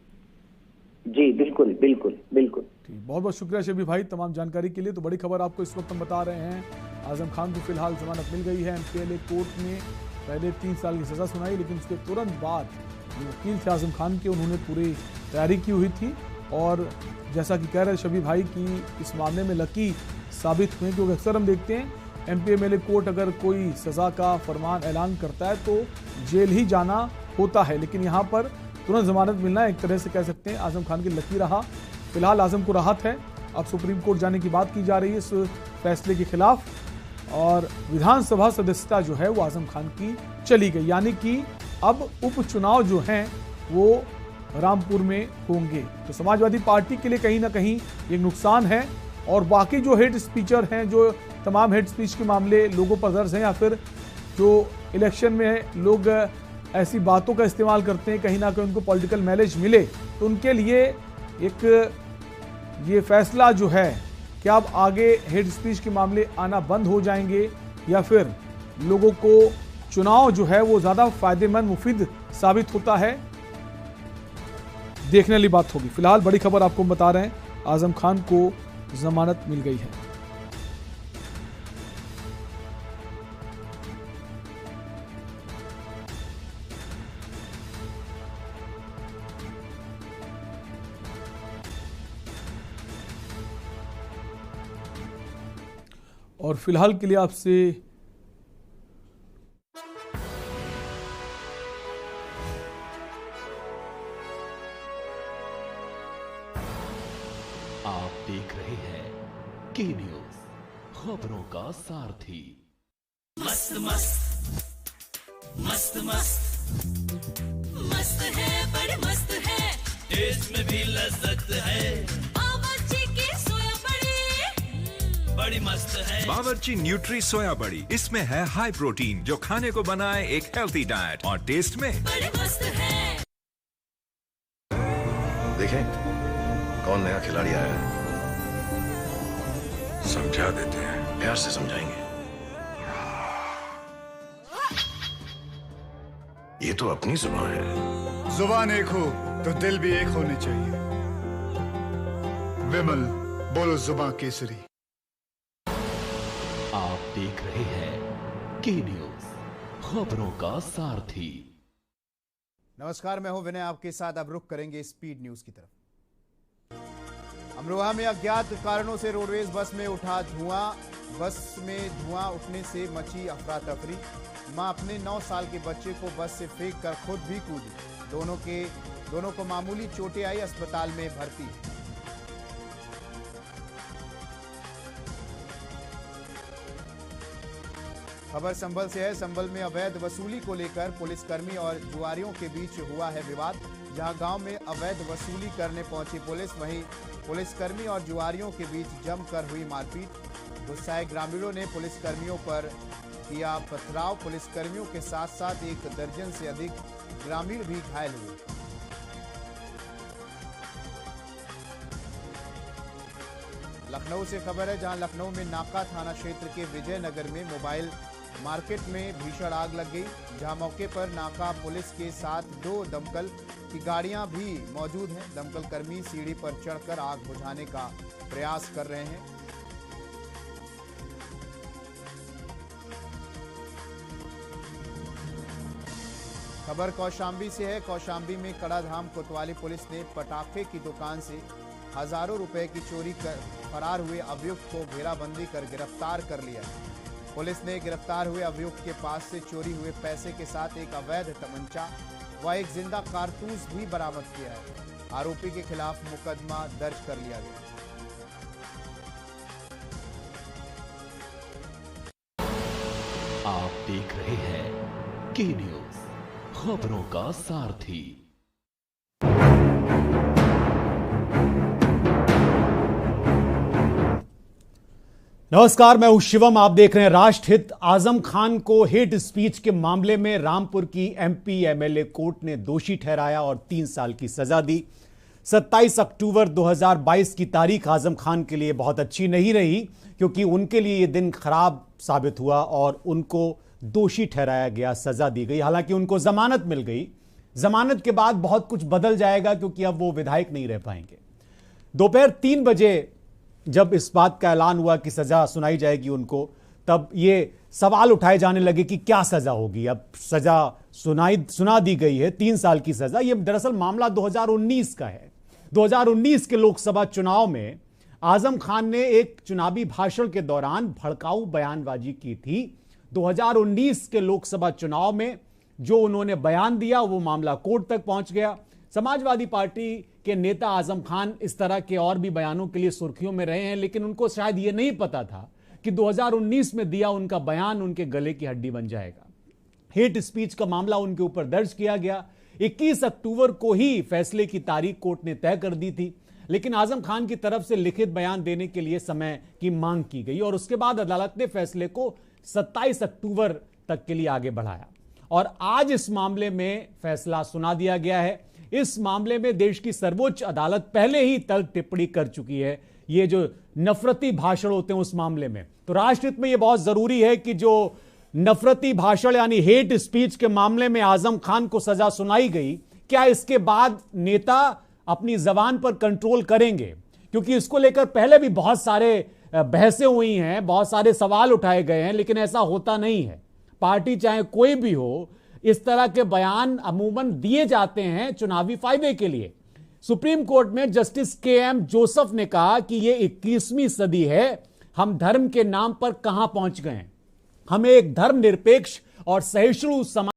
जी बिल्कुल बिल्कुल बिल्कुल। बहुत बहुत शुक्रिया शबीर भाई तमाम जानकारी के लिए। तो बड़ी खबर आपको इस वक्त हम बता रहे हैं, आजम खान को फिलहाल जमानत मिल गई है। एमपीएलए कोर्ट ने पहले 3 साल की सजा सुनाई, लेकिन उसके तुरंत बाद जो वकील थे आजम खान के, उन्होंने पूरी तैयारी की हुई थी और जैसा कि कह रहे शबीर भाई कि इस मामले में लकी साबित हुए, क्योंकि अक्सर हम देखते हैं एमपीएमएलए कोर्ट अगर कोई सजा का फरमान ऐलान करता है तो जेल ही जाना होता है, लेकिन यहाँ पर तुरंत जमानत मिलना एक तरह से कह सकते हैं आजम खान की लकी रहा। फिलहाल आजम को राहत है। अब सुप्रीम कोर्ट जाने की बात की जा रही है इस फैसले के खिलाफ और विधानसभा सदस्यता जो है वो आजम खान की चली गई, यानी कि अब उपचुनाव जो हैं वो रामपुर में होंगे। तो समाजवादी पार्टी के लिए कहीं ना कहीं एक नुकसान है और बाकी जो हेड स्पीचर हैं, जो तमाम हेड स्पीच के मामले लोगों पर दर्ज हैं या फिर जो इलेक्शन में लोग ऐसी बातों का इस्तेमाल करते हैं कहीं ना कहीं उनको पॉलिटिकल माइलेज मिले, तो उनके लिए एक ये फैसला जो है क्या अब आगे हेड स्पीच के मामले आना बंद हो जाएंगे या फिर लोगों को चुनाव जो है वो ज़्यादा फायदेमंद मुफीद साबित होता है, देखने वाली बात होगी। फिलहाल बड़ी खबर आपको बता रहे हैं, आजम खान को जमानत मिल गई है। और फिलहाल के लिए आपसे आप देख रहे हैं के न्यूज, खबरों का सारथी। मस्त मस्त मस्त मस्त मस्त है, बड़े मस्त है, टेस्ट में भी लज्जत है, बावर्ची की सोया बड़ी मस्त है। बावर्ची न्यूट्री सोया बड़ी, इसमें है हाई प्रोटीन जो खाने को बनाए एक हेल्थी डाइट और टेस्ट में बड़े मस्त है। देखें कौन नया खिलाड़ी आया है, समझा देते हैं, प्यार से समझाएंगे। ये तो अपनी जुबान है। जुबान एक हो तो दिल भी एक होने चाहिए। विमल बोलो जुबान केसरी। आप देख रहे हैं के न्यूज, खबरों का सारथी। नमस्कार, मैं हूं विनय आपके साथ। अब रुख करेंगे स्पीड न्यूज की तरफ। अमरोहा में अज्ञात कारणों से रोडवेज बस में उठा धुआं। बस में धुआं उठने से मची अफरा तफरी। मां अपने 9 साल के बच्चे को बस से फेंक कर खुद भी कूदी। दोनों को मामूली चोटें आई, अस्पताल में भर्ती। खबर संभल से है। संभल में अवैध वसूली को लेकर पुलिसकर्मी और जुआरियों के बीच हुआ है विवाद। जहां गांव में अवैध वसूली करने पहुंची पुलिस, वहीं पुलिसकर्मी और जुआरियों के बीच जमकर हुई मारपीट। गुस्साए ग्रामीणों ने पुलिसकर्मियों पर किया पथराव। पुलिसकर्मियों के साथ साथ 1 दर्जन से अधिक ग्रामीण भी घायल हुए। लखनऊ से खबर है, जहां लखनऊ में नाका थाना क्षेत्र के विजयनगर में मोबाइल मार्केट में भीषण आग लग गई। जहां मौके पर नाका पुलिस के साथ 2 दमकल की गाड़ियां भी मौजूद हैं। दमकल कर्मी सीढ़ी पर चढ़कर आग बुझाने का प्रयास कर रहे हैं। खबर कौशाम्बी से है। कौशाम्बी में कड़ाधाम कोतवाली पुलिस ने पटाखे की दुकान से हजारों रुपए की चोरी कर फरार हुए अभियुक्त को घेराबंदी कर गिरफ्तार कर लिया। पुलिस ने गिरफ्तार हुए अभियुक्त के पास से चोरी हुए पैसे के साथ एक अवैध तमंचा व एक जिंदा कारतूस भी बरामद किया है। आरोपी के खिलाफ मुकदमा दर्ज कर लिया गया। आप देख रहे हैं के न्यूज, खबरों का सारथी। नमस्कार, मैं हूं शिवम। आप देख रहे हैं राष्ट्रहित। आजम खान को हेट स्पीच के मामले में रामपुर की एमपी एमएलए कोर्ट ने दोषी ठहराया और 3 साल की सजा दी। 27 अक्टूबर 2022 की तारीख आजम खान के लिए बहुत अच्छी नहीं रही, क्योंकि उनके लिए यह दिन खराब साबित हुआ और उनको दोषी ठहराया गया, सजा दी गई। हालांकि उनको जमानत मिल गई। जमानत के बाद बहुत कुछ बदल जाएगा, क्योंकि अब वो विधायक नहीं रह पाएंगे। दोपहर 3 बजे जब इस बात का ऐलान हुआ कि सजा सुनाई जाएगी उनको, तब ये सवाल उठाए जाने लगे कि क्या सजा होगी। अब सजा सुना दी गई है, 3 साल की सजा। ये दरअसल मामला 2019 का है। 2019 के लोकसभा चुनाव में आजम खान ने एक चुनावी भाषण के दौरान भड़काऊ बयानबाजी की थी। 2019 के लोकसभा चुनाव में जो उन्होंने बयान दिया, वो मामला कोर्ट तक पहुंच गया। समाजवादी पार्टी के नेता आजम खान इस तरह के और भी बयानों के लिए सुर्खियों में रहे हैं, लेकिन उनको शायद ये नहीं पता था कि 2019 में दिया उनका बयान उनके गले की हड्डी बन जाएगा। हेट स्पीच का मामला उनके ऊपर दर्ज किया गया। 21 अक्टूबर को ही फैसले की तारीख कोर्ट ने तय कर दी थी, लेकिन आजम खान की तरफ से लिखित बयान देने के लिए समय की मांग की गई और उसके बाद अदालत ने फैसले को 27 अक्टूबर तक के लिए आगे बढ़ाया और आज इस मामले में फैसला सुना दिया गया है। इस मामले में देश की सर्वोच्च अदालत पहले ही तल्ख टिप्पणी कर चुकी है। ये जो नफरती भाषण होते हैं उस मामले में, तो राष्ट्रहित में यह बहुत जरूरी है कि जो नफरती भाषण यानी हेट स्पीच के मामले में आजम खान को सजा सुनाई गई, क्या इसके बाद नेता अपनी जबान पर कंट्रोल करेंगे? क्योंकि इसको लेकर पहले भी बहुत सारे बहसें हुई हैं, बहुत सारे सवाल उठाए गए हैं, लेकिन ऐसा होता नहीं है। पार्टी चाहे कोई भी हो, इस तरह के बयान अमूमन दिए जाते हैं चुनावी फायदे के लिए। सुप्रीम कोर्ट में जस्टिस के.एम. जोसेफ ने कहा कि यह 21वीं सदी है, हम धर्म के नाम पर कहां पहुंच गए। हमें एक धर्मनिरपेक्ष और सहिष्णु समाज